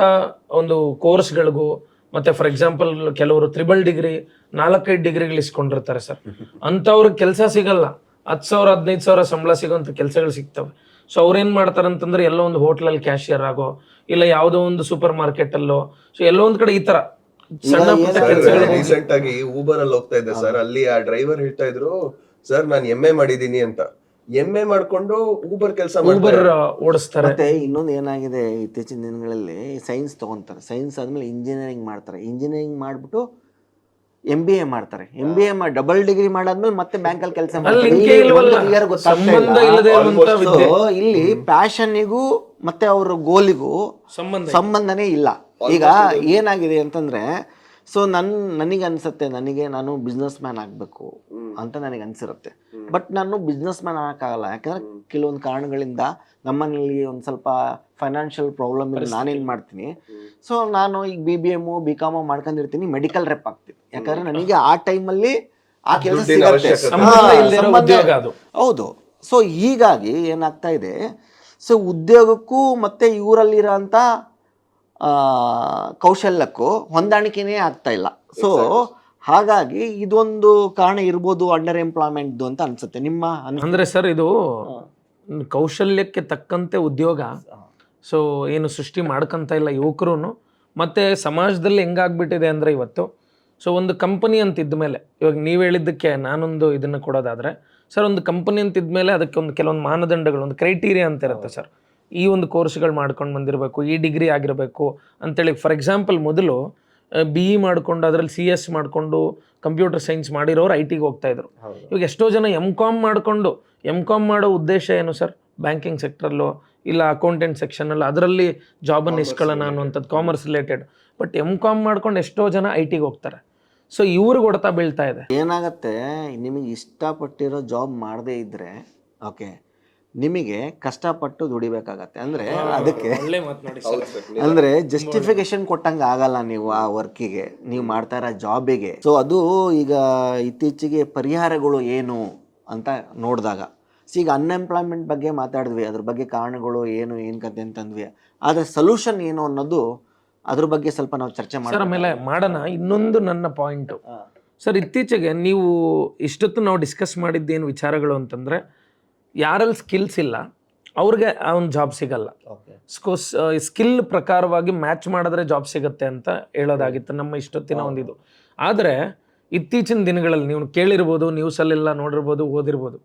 ಒಂದು ಕೋರ್ಸ್ಗಳಿಗೂ ಮತ್ತೆ ಫಾರ್ ಎಕ್ಸಾಂಪಲ್ ಕೆಲವರು 3 ಡಿಗ್ರಿ 4-5 ಡಿಗ್ರಿಗಳು ಇಸ್ಕೊಂಡಿರ್ತಾರೆ ಸರ್. ಅಂತವ್ರಿಗೆ ಕೆಲಸ ಸಿಗಲ್ಲ. 10,000 15,000 ಸಂಬಳ ಸಿಗೋಂಥ ಕೆಲಸಗಳು ಸಿಗ್ತವೆ. ಸೊ ಅವ್ರೇನ್ ಮಾಡ್ತಾರೆ ಅಂತಂದ್ರೆ, ಎಲ್ಲೋ ಒಂದು ಹೋಟ್ಲಲ್ಲಿ ಕ್ಯಾಶಿಯರ್ ಆಗೋ, ಇಲ್ಲ ಯಾವುದೋ ಒಂದು ಸೂಪರ್ ಮಾರ್ಕೆಟ್ ಅಲ್ಲೋ, ಸೊ ಎಲ್ಲೋ ಒಂದ್ ಕಡೆ ಈ ತರ ಸಣ್ಣ ಪುಟ್ಟ ಕೆಲಸಗಳು.
ರೀಸೆಂಟ್ ಆಗಿ ಊಬರ್ ಅಲ್ಲಿ ಹೋಗ್ತಾ ಇದ್ದೆ ಸರ್, ಅಲ್ಲಿ ಆ ಡ್ರೈವರ್ ಹೇಳ್ತಾ ಇದ್ರು, ಸರ್ ನಾನು MA ಮಾಡಿದೀನಿ ಅಂತ. MA ಮಾಡ್ಕೊಂಡು ಊಬರ್ ಕೆಲಸ
ಓಡಿಸ್ತಾರೆ.
ಮತ್ತೆ ಇನ್ನೊಂದು ಏನಾಗಿದೆ, ಇತ್ತೀಚಿನ ದಿನಗಳಲ್ಲಿ ಸೈನ್ಸ್ ತಗೊಂತಾರೆ, ಸೈನ್ಸ್ ಆದ್ಮೇಲೆ ಇಂಜಿನಿಯರಿಂಗ್ ಮಾಡ್ತಾರೆ, ಇಂಜಿನಿಯರಿಂಗ್ ಮಾಡ್ಬಿಟ್ಟು MBA ಮಾಡ್ತಾರೆ, MBA ಮಾಡಿ ಡಬಲ್ ಡಿಗ್ರಿ ಮಾಡಾದ್ಮೇಲೆ ಮತ್ತೆ ಬ್ಯಾಂಕ್ ಅಲ್ಲಿ ಕೆಲಸ ಮಾಡ್ತಾರೆ. ಇಲ್ಲಿ ಪ್ಯಾಷನ್ನಿಗೂ ಮತ್ತೆ ಅವ್ರ ಗೋಲಿಗೂ ಸಂಬಂಧನೇ ಇಲ್ಲ. ಈಗ ಏನಾಗಿದೆ ಅಂತಂದ್ರೆ, ಸೊ ನನಗೆ ಅನ್ಸುತ್ತೆ, ನಾನು ಬಿಸ್ನೆಸ್ ಮ್ಯಾನ್ ಆಗಬೇಕು ಅಂತ ನನಗೆ ಅನ್ಸಿರುತ್ತೆ. ಬಟ್ ನಾನು ಬಿಸ್ನೆಸ್ ಮ್ಯಾನ್ ಆಗಕ್ಕಾಗಲ್ಲ. ಯಾಕಂದ್ರೆ ಕೆಲವೊಂದು ಕಾರಣಗಳಿಂದ ನಮ್ಮನೇಲಿ ಒಂದು ಸ್ವಲ್ಪ ಫೈನಾನ್ಷಿಯಲ್ ಪ್ರಾಬ್ಲಮ್ ಇದೆ. ನಾನೇನು ಮಾಡ್ತೀನಿ, ಸೊ ನಾನು ಈಗ BBM BCom ಮಾಡ್ಕೊಂಡಿರ್ತೀನಿ, ಮೆಡಿಕಲ್ ರೆಪ್ ಆಗ್ತೀನಿ, ಯಾಕಂದ್ರೆ ನನಗೆ ಆ ಟೈಮಲ್ಲಿ ಆ ಕೆಲಸ
ದುಡ್ಡಿನ
ಸಿಗತ್ತೆ.
ಅವಶ್ಯಕತೆ.
ಸಂಬಂಧ ಇಲ್ದೇ ಇರೋ
ಸಂಬಂಧ-
ಉದ್ಯೋಗ ಅದು.
ಹೌದು. ಸೊ ಹೀಗಾಗಿ ಏನಾಗ್ತಾ ಇದೆ, ಸೊ ಉದ್ಯೋಗಕ್ಕೂ ಮತ್ತೆ ಇವರಲ್ಲಿರೋಂಥ ಕೌಶಲ್ಯಕ್ಕೂ ಹೊಂದಾಣಿಕೆನೇ ಆಗ್ತಾ ಇಲ್ಲ. ಸೊ ಹಾಗಾಗಿ ಇದೊಂದು ಕಾರಣ ಇರ್ಬೋದು ಅಂಡರ್ ಎಂಪ್ಲಾಯ್ಮೆಂಟ್ದು ಅಂತ ಅನ್ಸುತ್ತೆ. ನಿಮ್ಮ
ಅಂದ್ರೆ ಸರ್ ಇದು ಕೌಶಲ್ಯಕ್ಕೆ ತಕ್ಕಂತೆ ಉದ್ಯೋಗ ಸೊ ಏನು ಸೃಷ್ಟಿ ಮಾಡ್ಕೊಂತ ಇಲ್ಲ ಯುವಕರು. ಮತ್ತೆ ಸಮಾಜದಲ್ಲಿ ಹೆಂಗಾಗ್ಬಿಟ್ಟಿದೆ ಅಂದ್ರೆ ಇವತ್ತು ಸೊ ಒಂದು ಕಂಪನಿ ಅಂತ ಇದ್ಮೇಲೆ, ಇವಾಗ ನೀವು ಹೇಳಿದ್ದಕ್ಕೆ ನಾನೊಂದು ಇದನ್ನು ಕೊಡೋದಾದ್ರೆ ಸರ್, ಒಂದು ಕಂಪನಿ ಅಂತ ಇದ್ಮೇಲೆ ಅದಕ್ಕೆ ಒಂದು ಕೆಲವೊಂದು ಮಾನದಂಡಗಳು, ಒಂದು ಕ್ರೈಟೀರಿಯಾ ಅಂತ ಇರುತ್ತೆ ಸರ್. ಈ ಒಂದು ಕೋರ್ಸ್ಗಳು ಮಾಡ್ಕೊಂಡು ಬಂದಿರಬೇಕು, ಈ ಡಿಗ್ರಿ ಆಗಿರಬೇಕು ಅಂತೇಳಿ. ಫಾರ್ ಎಕ್ಸಾಂಪಲ್ ಮೊದಲು BE ಮಾಡ್ಕೊಂಡು ಅದರಲ್ಲಿ CS ಮಾಡಿಕೊಂಡು ಕಂಪ್ಯೂಟರ್ ಸೈನ್ಸ್ ಮಾಡಿರೋರು IT ಗೆ ಹೋಗ್ತಾ ಇದ್ರು. ಇವಾಗ ಎಷ್ಟೋ ಜನ MCom ಮಾಡಿಕೊಂಡು, MCom ಮಾಡೋ ಉದ್ದೇಶ ಏನು ಸರ್, ಬ್ಯಾಂಕಿಂಗ್ ಸೆಕ್ಟ್ರಲ್ಲೋ ಇಲ್ಲ ಅಕೌಂಟೆಂಟ್ ಸೆಕ್ಷನಲ್ಲೋ ಅದರಲ್ಲಿ ಜಾಬನ್ನು ಇಸ್ಕೊಳ್ಳೋಣ ಅನ್ನುವಂಥದ್ದು, ಕಾಮರ್ಸ್ ರಿಲೇಟೆಡ್. ಬಟ್ MCom ಮಾಡ್ಕೊಂಡು ಎಷ್ಟೋ ಜನ IT ಗೆ ಹೋಗ್ತಾರೆ. ಸೊ ಇವ್ರಿಗೆ ಹೊಡೆತ ಬೀಳ್ತಾ ಇದೆ.
ಏನಾಗತ್ತೆ, ನಿಮಗೆ ಇಷ್ಟಪಟ್ಟಿರೋ ಜಾಬ್ ಮಾಡದೇ ಇದ್ರೆ ಓಕೆ, ನಿಮಗೆ ಕಷ್ಟಪಟ್ಟು ದುಡಿಬೇಕಾಗತ್ತೆ. ಅಂದ್ರೆ ಅದಕ್ಕೆ ಅಂದ್ರೆ ಜಸ್ಟಿಫಿಕೇಶನ್ ಕೊಟ್ಟಂಗೆ ಆಗಲ್ಲ ನೀವು ಆ ವರ್ಕಿಗೆ, ನೀವು ಮಾಡ್ತಾ ಇರೋ ಜಾಬಿಗೆ. ಸೊ ಅದು ಈಗ ಇತ್ತೀಚೆಗೆ ಪರಿಹಾರಗಳು ಏನು ಅಂತ ನೋಡಿದಾಗ, ಈಗ ಅನ್ಎಂಪ್ಲಾಯ್ಮೆಂಟ್ ಬಗ್ಗೆ ಮಾತಾಡಿದ್ವಿ, ಅದ್ರ ಬಗ್ಗೆ ಕಾರಣಗಳು ಏನು ಕತೆ ಅಂತಂದ್ವಿ, ಆದರೆ ಸೊಲ್ಯೂಷನ್ ಏನು ಅನ್ನೋದು ಅದ್ರ ಬಗ್ಗೆ ಸ್ವಲ್ಪ ನಾವು ಚರ್ಚೆ
ಸರ್ ಆಮೇಲೆ ಮಾಡೋಣ. ಇನ್ನೊಂದು ನನ್ನ ಪಾಯಿಂಟು ಸರ್, ಇತ್ತೀಚೆಗೆ ನೀವು ಇಷ್ಟೊತ್ತು ನಾವು ಡಿಸ್ಕಸ್ ಮಾಡಿದ್ದೇನು ವಿಚಾರಗಳು ಅಂತಂದರೆ, ಯಾರಲ್ಲಿ ಸ್ಕಿಲ್ಸ್ ಇಲ್ಲ ಅವ್ರಿಗೆ ಆ ಒಂದು ಜಾಬ್ ಸಿಗಲ್ಲ. ಸ್ಕಿಲ್ ಪ್ರಕಾರವಾಗಿ ಮ್ಯಾಚ್ ಮಾಡಿದ್ರೆ ಜಾಬ್ ಸಿಗುತ್ತೆ ಅಂತ ಹೇಳೋದಾಗಿತ್ತು ನಮ್ಮ ಇಷ್ಟೊತ್ತಿನ ಒಂದಿದು. ಆದರೆ ಇತ್ತೀಚಿನ ದಿನಗಳಲ್ಲಿ ನೀವು ಕೇಳಿರ್ಬೋದು, ನ್ಯೂಸಲ್ಲೆಲ್ಲ ನೋಡಿರ್ಬೋದು, ಓದಿರ್ಬೋದು,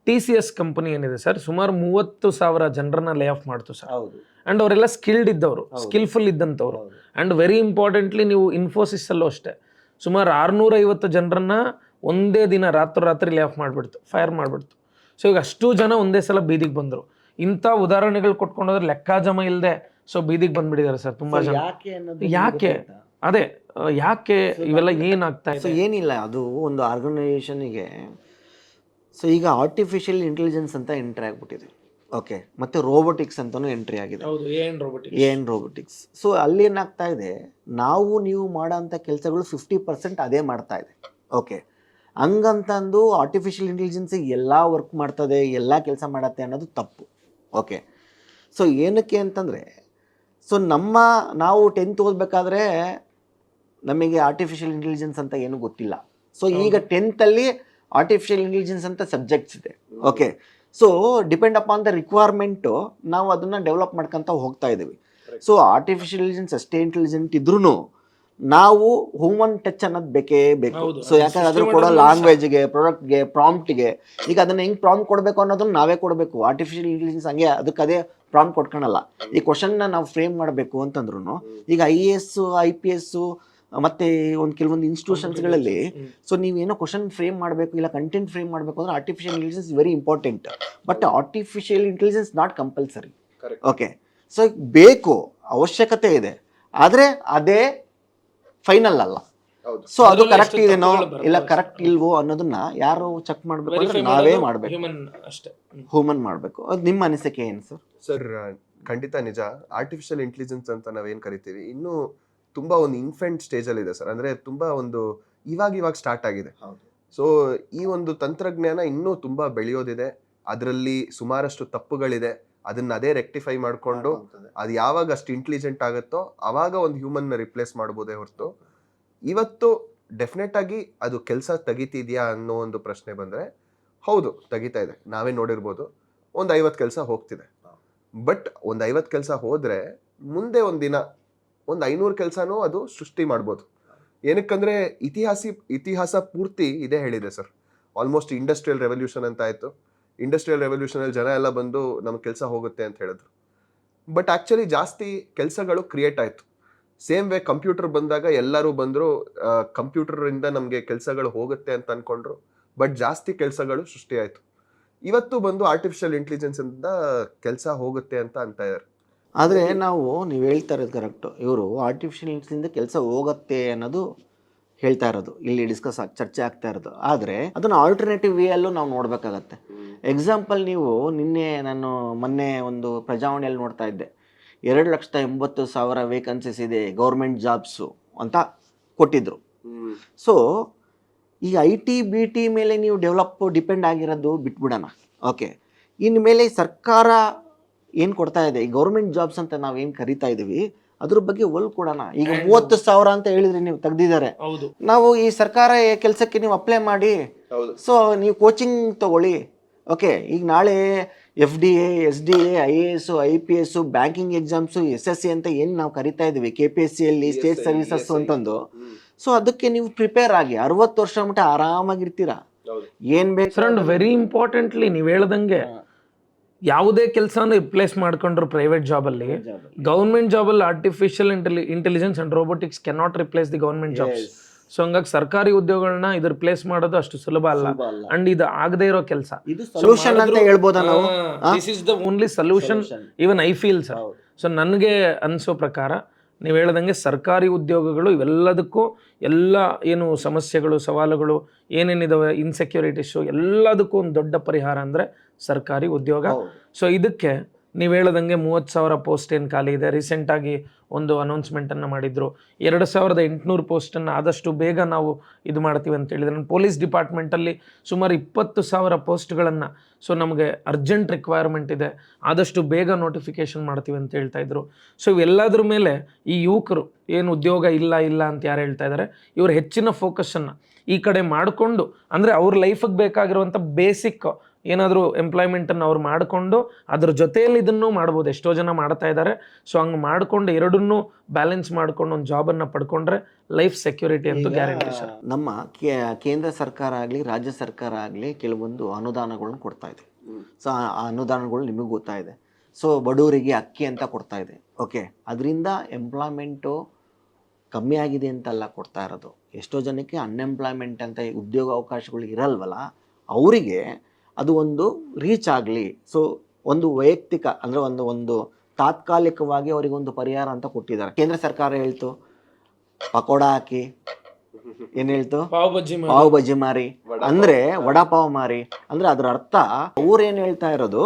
TCS ಕಂಪನಿ ಏನಿದೆ ಸರ್, ಸುಮಾರು 30,000 ಜನರನ್ನ ಲೇ ಆಫ್ ಮಾಡ್ತು ಸರ್. ಆ್ಯಂಡ್ ಅವರೆಲ್ಲ ಸ್ಕಿಲ್ಡ್ ಇದ್ದವರು, ಸ್ಕಿಲ್ಫುಲ್ ಇದ್ದಂಥವ್ರು. ಆ್ಯಂಡ್ ವೆರಿ ಇಂಪಾರ್ಟೆಂಟ್ಲಿ ನೀವು ಇನ್ಫೋಸಿಸಲ್ಲೂ ಅಷ್ಟೇ ಸುಮಾರು 650 ಜನರನ್ನ ಒಂದೇ ದಿನ ರಾತ್ರಿ ಲೇ ಆಫ್ ಮಾಡಿಬಿಡ್ತು, ಫೈರ್ ಮಾಡಿಬಿಡ್ತು. ಸೊ ಈಗ ಅಷ್ಟು ಜನ ಒಂದೇ ಸಲ ಬೀದಿಗೆ ಬಂದರು. ಇಂಥ ಉದಾಹರಣೆಗಳು ಕೊಟ್ಕೊಂಡೋದ್ರೆ ಲೆಕ್ಕಾಜಮ ಇಲ್ಲದೆ ಸೊ ಬೀದಿಗೆ ಬಂದ್ಬಿಟ್ಟಿದ್ದಾರೆ ಸರ್ ತುಂಬ ಜನ. ಯಾಕೆ ಅದೇ ಯಾಕೆ ಇವೆಲ್ಲ ಏನಾಗ್ತಾ ಇದೆ?
ಸೊ ಏನಿಲ್ಲ, ಅದು ಒಂದು ಆರ್ಗನೈಸೇಷನಿಗೆ ಸೊ ಈಗ ಆರ್ಟಿಫಿಷಿಯಲ್ ಇಂಟೆಲಿಜೆನ್ಸ್ ಅಂತ ಎಂಟ್ರಿ ಆಗಿಬಿಟ್ಟಿದೆ. ಓಕೆ, ಮತ್ತು ರೋಬೋಟಿಕ್ಸ್ ಅಂತಲೂ ಎಂಟ್ರಿ ಆಗಿದೆ. ಏನ್ ರೋಬೋಟಿಕ್ಸ್. ಸೊ ಅಲ್ಲಿ ಏನಾಗ್ತಾ ಇದೆ, ನೀವು ಮಾಡೋಂಥ ಕೆಲಸಗಳು 50% ಅದೇ ಮಾಡ್ತಾ ಇದೆ. ಓಕೆ, ಹಂಗಂತಂದು ಆರ್ಟಿಫಿಷಿಯಲ್ ಇಂಟೆಲಿಜೆನ್ಸಿಗೆ ಎಲ್ಲ ವರ್ಕ್ ಮಾಡ್ತದೆ, ಎಲ್ಲ ಕೆಲಸ ಮಾಡತ್ತೆ ಅನ್ನೋದು ತಪ್ಪು. ಓಕೆ, ಸೊ ಏನಕ್ಕೆ ಅಂತಂದರೆ, ಸೊ ನಾವು 10th ಓದಬೇಕಾದ್ರೆ ನಮಗೆ ಆರ್ಟಿಫಿಷಿಯಲ್ ಇಂಟೆಲಿಜೆನ್ಸ್ ಅಂತ ಏನೂ ಗೊತ್ತಿಲ್ಲ. ಸೊ ಈಗ 10th ಅಲ್ಲಿ ಆರ್ಟಿಫಿಷಿಯಲ್ ಇಂಟೆಲಿಜೆನ್ಸ್ ಅಂತ ಸಬ್ಜೆಕ್ಟ್ಸ್ ಇದೆ. Okay, so depend upon the requirement ನಾವು ಅದನ್ನು ಡೆವಲಪ್ ಮಾಡ್ಕೊತ ಹೋಗ್ತಾ ಇದ್ದೀವಿ. ಸೊ ಆರ್ಟಿಫಿಷಿಯಲ್ ಇಂಟೆಲಿಜೆನ್ಸ್ ಅಷ್ಟೇ ಇಂಟೆಲಿಜೆಂಟ್ ಇದ್ರೂ ನಾವು ಹ್ಯೂಮನ್ ಟಚ್ ಅನ್ನೋದು ಬೇಕೇ ಬೇಕು. ಸೊ ಯಾಕಂದ್ರೆ ಅದ್ರ ಕೊಡೋ ಲ್ಯಾಂಗ್ವೇಜ್ಗೆ, ಪ್ರಾಡಕ್ಟ್ಗೆ, ಪ್ರಾಂಪ್ಟ್ಗೆ, ಈಗ ಅದನ್ನ ಹೆಂಗೆ ಪ್ರಾಂಪ್ಟ್ ಕೊಡಬೇಕು ಅನ್ನೋದನ್ನ ನಾವೇ ಕೊಡಬೇಕು. ಆರ್ಟಿಫಿಷಿಯಲ್ ಇಂಟೆಲಿಜೆನ್ಸ್ ಹಂಗೆ ಅದಕ್ಕೆ ಅದೇ ಪ್ರಾಂಪ್ಟ್ ಕೊಟ್ಕೊಳಲ್ಲ. ಈ ಕ್ವಶನ್ನ ನಾವು ಫ್ರೇಮ್ ಮಾಡಬೇಕು ಅಂತಂದ್ರೂ ಈಗ IAS IPS ಮತ್ತೆ ಒಂದು ಕೆಲವೊಂದು ಇನ್ಸ್ಟಿಟ್ಯೂಷನ್ಸ್ಗಳಲ್ಲಿ ಸೊ ನೀವೇನೋ ಕ್ವಶನ್ ಫ್ರೇಮ್ ಮಾಡಬೇಕು ಇಲ್ಲ ಕಂಟೆಂಟ್ ಫ್ರೇಮ್ ಮಾಡಬೇಕು ಅಂದ್ರೆ artificial intelligence very important. But artificial intelligence not compulsory. Okay, so ಬೇಕು, ಅವಶ್ಯಕತೆ ಇದೆ, ಆದರೆ ಅದೇ ಫೈನಲ್ ಅಲ್ಲ. ಸೊ ಅದು ಕರೆಕ್ಟ್ ಇದೆನೋ ಇಲ್ಲ ಕರೆಕ್ಟ್ ಇಲ್ವೋ ಅನ್ನೋದನ್ನ ಯಾರು ಚೆಕ್ ಮಾಡಬೇಕು ಅಂದ್ರೆ ನಾವೇ ಮಾಡಬೇಕು, ಹ್ಯೂಮನ್ ಮಾಡಬೇಕು. ಅದು ನಿಮ್ಮ ಅನಿಸಿಕೆ ಏನು ಸರ್?
ಸರ್ ಖಂಡಿತ ನಿಜ. ಆರ್ಟಿಫಿಷಿಯಲ್ ಇಂಟೆಲಿಜೆನ್ಸ್ ಅಂತ ನಾವೇನ್ ಕರಿತೀವಿ ಇನ್ನೂ ತುಂಬಾ ಒಂದು ಇನ್ಫೆಂಟ್ ಸ್ಟೇಜ್ ಅಲ್ಲಿ ಇದೆ ಸರ್. ಅಂದ್ರೆ ತುಂಬಾ ಒಂದು ಇವಾಗ ಸ್ಟಾರ್ಟ್ ಆಗಿದೆ. ಸೊ ಈ ಒಂದು ತಂತ್ರಜ್ಞಾನ ಇನ್ನೂ ತುಂಬಾ ಬೆಳೆಯೋದಿದೆ. ಅದರಲ್ಲಿ ಸುಮಾರಷ್ಟು ತಪ್ಪುಗಳಿದೆ. ಅದನ್ನ ಅದೇ ರೆಕ್ಟಿಫೈ ಮಾಡ್ಕೊಂಡು ಅದು ಯಾವಾಗ ಅಷ್ಟು ಇಂಟೆಲಿಜೆಂಟ್ ಆಗುತ್ತೋ ಅವಾಗ ಒಂದು ಹ್ಯೂಮನ್ ರಿಪ್ಲೇಸ್ ಮಾಡ್ಬೋದೇ ಹೊರತು ಇವತ್ತು ಡೆಫಿನೆಟ್ ಆಗಿ ಅದು ಕೆಲಸ ತೆಗಿತಿದ್ಯಾ ಅನ್ನೋ ಒಂದು ಪ್ರಶ್ನೆ ಬಂದ್ರೆ ಹೌದು ತೆಗಿತಾ ಇದೆ. ನಾವೇ ನೋಡಿರ್ಬೋದು ಒಂದು 50 ಕೆಲಸ ಹೋಗ್ತಿದೆ. ಬಟ್ ಒಂದು 50 ಕೆಲಸ ಹೋದ್ರೆ ಮುಂದೆ ಒಂದಿನ ಒಂದು 500 ಕೆಲಸನೂ ಅದು ಸೃಷ್ಟಿ ಮಾಡ್ಬೋದು. ಏನಕ್ಕಂದ್ರೆ ಇತಿಹಾಸ ಪೂರ್ತಿ ಇದೇ ಹೇಳಿದೆ ಸರ್. ಆಲ್ಮೋಸ್ಟ್ ಇಂಡಸ್ಟ್ರಿಯಲ್ ರೆವಲ್ಯೂಷನ್ ಅಂತ ಆಯ್ತು. ಇಂಡಸ್ಟ್ರಿಯಲ್ ರೆವಲ್ಯೂಷನ್ ಅಲ್ಲಿ ಜನ ಎಲ್ಲ ಬಂದು ನಮ್ಗೆ ಕೆಲಸ ಹೋಗುತ್ತೆ ಅಂತ ಹೇಳಿದ್ರು. ಬಟ್ ಆಕ್ಚುಲಿ ಜಾಸ್ತಿ ಕೆಲಸಗಳು ಕ್ರಿಯೇಟ್ ಆಯ್ತು. ಸೇಮ್ ವೇ ಕಂಪ್ಯೂಟರ್ ಬಂದಾಗ ಎಲ್ಲರೂ ಬಂದ್ರು, ಕಂಪ್ಯೂಟರ್ ಇಂದ ನಮ್ಗೆ ಕೆಲಸಗಳು ಹೋಗುತ್ತೆ ಅಂತ ಅನ್ಕೊಂಡ್ರು. ಬಟ್ ಜಾಸ್ತಿ ಕೆಲಸಗಳು ಸೃಷ್ಟಿ ಆಯ್ತು. ಇವತ್ತು ಬಂದು ಆರ್ಟಿಫಿಷಿಯಲ್ ಇಂಟೆಲಿಜೆನ್ಸ್ ಇಂದ ಕೆಲಸ ಹೋಗುತ್ತೆ ಅಂತ ಇದ್ದಾರೆ.
ಆದರೆ ನೀವು ಹೇಳ್ತಾ ಇರೋದು ಕರೆಕ್ಟು. ಇವರು ಆರ್ಟಿಫಿಷಿಯಲ್ ಇಂಟೆಲಿಜೆನ್ಸಿಂದ ಕೆಲಸ ಹೋಗುತ್ತೆ ಅನ್ನೋದು ಹೇಳ್ತಾ ಇರೋದು, ಇಲ್ಲಿ ಚರ್ಚೆ ಆಗ್ತಾ ಇರೋದು. ಆದರೆ ಅದನ್ನು ಆಲ್ಟರ್ನೇಟಿವ್ ವೇ ಅಲ್ಲೂ ನಾವು ನೋಡಬೇಕಾಗತ್ತೆ. ಎಕ್ಸಾಂಪಲ್, ನೀವು ಮೊನ್ನೆ ಒಂದು ಪ್ರಜಾವಾಣಿಯಲ್ಲಿ ನೋಡ್ತಾ ಇದ್ದೆ, 2,80,000 ವೇಕನ್ಸೀಸ್ ಇದೆ ಗೌರ್ಮೆಂಟ್ ಜಾಬ್ಸು ಅಂತ ಕೊಟ್ಟಿದ್ರು. ಸೊ ಈಗ IT BT ಮೇಲೆ ನೀವು ಡಿಪೆಂಡ್ ಆಗಿರೋದು ಬಿಟ್ಬಿಡೋಣ. ಓಕೆ, ಇನ್ಮೇಲೆ ಸರ್ಕಾರ ಏನು ಕೊಡ್ತಾ ಇದೆ, ಈ ಗೌರ್ಮೆಂಟ್ ಜಾಬ್ಸ್ ಅಂತ ನಾವೇನು ಕರಿತಾ ಇದ್ದೀವಿ ಅದ್ರ ಬಗ್ಗೆ ಕೊಡೋಣ. ಈಗ 30,000 ಅಂತ ಹೇಳಿದ್ರೆ ನೀವು ತೆಗ್ದಿದ್ದಾರೆ, ನಾವು ಈ ಸರ್ಕಾರ ಕೆಲಸಕ್ಕೆ ನೀವು ಅಪ್ಲೈ ಮಾಡಿ, ಸೊ ನೀವು ಕೋಚಿಂಗ್ ತಗೊಳ್ಳಿ. ಓಕೆ, ಈಗ ನಾಳೆ FDA SDA IAS IPS banking exams SSC ಅಂತ ಏನು ನಾವು ಕರಿತಾ ಇದ್ದೀವಿ, KPSCಯಲ್ಲಿ ಸ್ಟೇಟ್ ಸರ್ವಿಸಸ್ ಅಂತಂದು, ಸೊ ಅದಕ್ಕೆ ನೀವು ಪ್ರಿಪೇರ್ ಆಗಿ 60 ವರ್ಷ ಮಟ್ಟ ಆರಾಮಾಗಿರ್ತೀರಾ. ಏನ್ ಬೇಕು
ಸರ್, ಅಂಡ್ ವೆರಿ ಇಂಪಾರ್ಟೆಂಟ್ಲಿ ನೀವು ಹೇಳ್ದಂಗೆ ಯಾವುದೇ ಕೆಲಸನ ರಿಪ್ಲೇಸ್ ಮಾಡ್ಕೊಂಡ್ರು ಪ್ರೈವೇಟ್ ಜಾಬಲ್ಲಿ, ಗೌರ್ಮೆಂಟ್ ಜಾಬಲ್ಲಿ artificial intelligence and robotics cannot replace the government jobs. So ಹಂಗಾಗಿ ಸರ್ಕಾರಿ ಉದ್ಯೋಗಗಳನ್ನ ಇದು ರಿಪ್ಲೇಸ್ ಮಾಡೋದು ಅಷ್ಟು ಸುಲಭ ಅಲ್ಲ. ಅಂಡ್ ಇದು ಆಗದೆ ಇರೋ ಕೆಲಸ,
ಸೊಲ್ಯೂಷನ್ ಅಂತ ಹೇಳ್ಬೋದಾ ನಾವು?
This is the only solution even I feel sir. So ನನಗೆ ಅನಿಸೋ ಪ್ರಕಾರ ನೀವು ಹೇಳ್ದಂಗೆ ಸರ್ಕಾರಿ ಉದ್ಯೋಗಗಳು ಇವೆಲ್ಲದಕ್ಕೂ ಎಲ್ಲ ಏನು ಸಮಸ್ಯೆಗಳು ಸವಾಲುಗಳು ಏನೇನಿದಾವೆ ಇನ್ಸೆಕ್ಯೂರಿಟೀಸು ಎಲ್ಲದಕ್ಕೂ ಒಂದು ದೊಡ್ಡ ಪರಿಹಾರ ಅಂದರೆ ಸರ್ಕಾರಿ ಉದ್ಯೋಗ. ಸೊ ಇದಕ್ಕೆ ನೀವು ಹೇಳ್ದಂಗೆ 30,000 ಪೋಸ್ಟ್ ಏನು ಖಾಲಿ ಇದೆ, ರೀಸೆಂಟಾಗಿ ಒಂದು ಅನೌನ್ಸ್ಮೆಂಟನ್ನು ಮಾಡಿದ್ರು, 2,800 ಪೋಸ್ಟನ್ನು ಆದಷ್ಟು ಬೇಗ ನಾವು ಇದು ಮಾಡ್ತೀವಿ ಅಂತ ಹೇಳಿದ್ರೆ, ನನ್ನ ಪೊಲೀಸ್ ಡಿಪಾರ್ಟ್ಮೆಂಟಲ್ಲಿ ಸುಮಾರು 20,000 ಪೋಸ್ಟ್ಗಳನ್ನು ಸೊ ನಮಗೆ ಅರ್ಜೆಂಟ್ ರಿಕ್ವೈರ್ಮೆಂಟ್ ಇದೆ, ಆದಷ್ಟು ಬೇಗ ನೋಟಿಫಿಕೇಶನ್ ಮಾಡ್ತೀವಿ ಅಂತ ಹೇಳ್ತಾ ಇದ್ರು. ಸೊ ಇವೆಲ್ಲದ್ರ ಮೇಲೆ ಈ ಯುವಕರು ಏನು ಉದ್ಯೋಗ ಇಲ್ಲ ಅಂತ ಯಾರು ಹೇಳ್ತಾ ಇದ್ದಾರೆ, ಇವರು ಹೆಚ್ಚಿನ ಫೋಕಸನ್ನು ಈ ಕಡೆ ಮಾಡಿಕೊಂಡು, ಅಂದರೆ ಅವ್ರ ಲೈಫಿಗೆ ಬೇಕಾಗಿರುವಂಥ ಬೇಸಿಕ್ ಏನಾದರೂ ಎಂಪ್ಲಾಯ್ಮೆಂಟನ್ನು ಅವ್ರು ಮಾಡಿಕೊಂಡು ಅದ್ರ ಜೊತೆಯಲ್ಲಿ ಇದನ್ನು ಮಾಡ್ಬೋದು. ಎಷ್ಟೋ ಜನ ಮಾಡ್ತಾ ಇದ್ದಾರೆ. ಸೊ ಹಂಗೆ ಮಾಡಿಕೊಂಡು ಎರಡನ್ನೂ ಬ್ಯಾಲೆನ್ಸ್ ಮಾಡ್ಕೊಂಡು ಒಂದು ಜಾಬನ್ನು ಪಡ್ಕೊಂಡ್ರೆ ಲೈಫ್ ಸೆಕ್ಯೂರಿಟಿ ಅಂತೂ ಗ್ಯಾರಂಟಿ ಸರ್.
ನಮ್ಮ ಕೇಂದ್ರ ಸರ್ಕಾರ ಆಗಲಿ ರಾಜ್ಯ ಸರ್ಕಾರ ಆಗಲಿ ಕೆಲವೊಂದು ಅನುದಾನಗಳನ್ನ ಕೊಡ್ತಾ ಇದೆ. ಸೊ ಆ ಅನುದಾನಗಳು ನಿಮಗೆ ಗೊತ್ತಾ ಇದೆ. ಸೊ ಬಡವರಿಗೆ ಅಕ್ಕಿ ಅಂತ ಕೊಡ್ತಾ ಇದೆ. ಓಕೆ, ಅದರಿಂದ ಎಂಪ್ಲಾಯ್ಮೆಂಟು ಕಮ್ಮಿ ಆಗಿದೆ ಅಂತಲ್ಲ ಕೊಡ್ತಾ ಇರೋದು. ಎಷ್ಟೋ ಜನಕ್ಕೆ ಅನ್ಎಂಪ್ಲಾಯ್ಮೆಂಟ್ ಅಂತ ಉದ್ಯೋಗ ಅವಕಾಶಗಳು ಇರಲ್ವಲ್ಲ, ಅವರಿಗೆ ಅದು ಒಂದು ರೀಚ್ ಆಗಲಿ. ಸೊ ಒಂದು ವೈಯಕ್ತಿಕ ಅಂದರೆ ಒಂದು ತಾತ್ಕಾಲಿಕವಾಗಿ ಅವರಿಗೆ ಒಂದು ಪರಿಹಾರ ಅಂತ ಕೊಟ್ಟಿದ್ದಾರೆ. ಕೇಂದ್ರ ಸರ್ಕಾರ ಹೇಳ್ತು ಪಕೋಡ ಹಾಕಿ, ಏನ್ ಹೇಳ್ತು ಪಾವ್ ಬಜ್ಜಿ ಮಾರಿ, ಅಂದ್ರೆ ವಡಾಪಾವ್ ಮಾರಿ. ಅಂದ್ರೆ ಅದರ ಅರ್ಥ ಅವ್ರು ಏನ್ ಹೇಳ್ತಾ ಇರೋದು,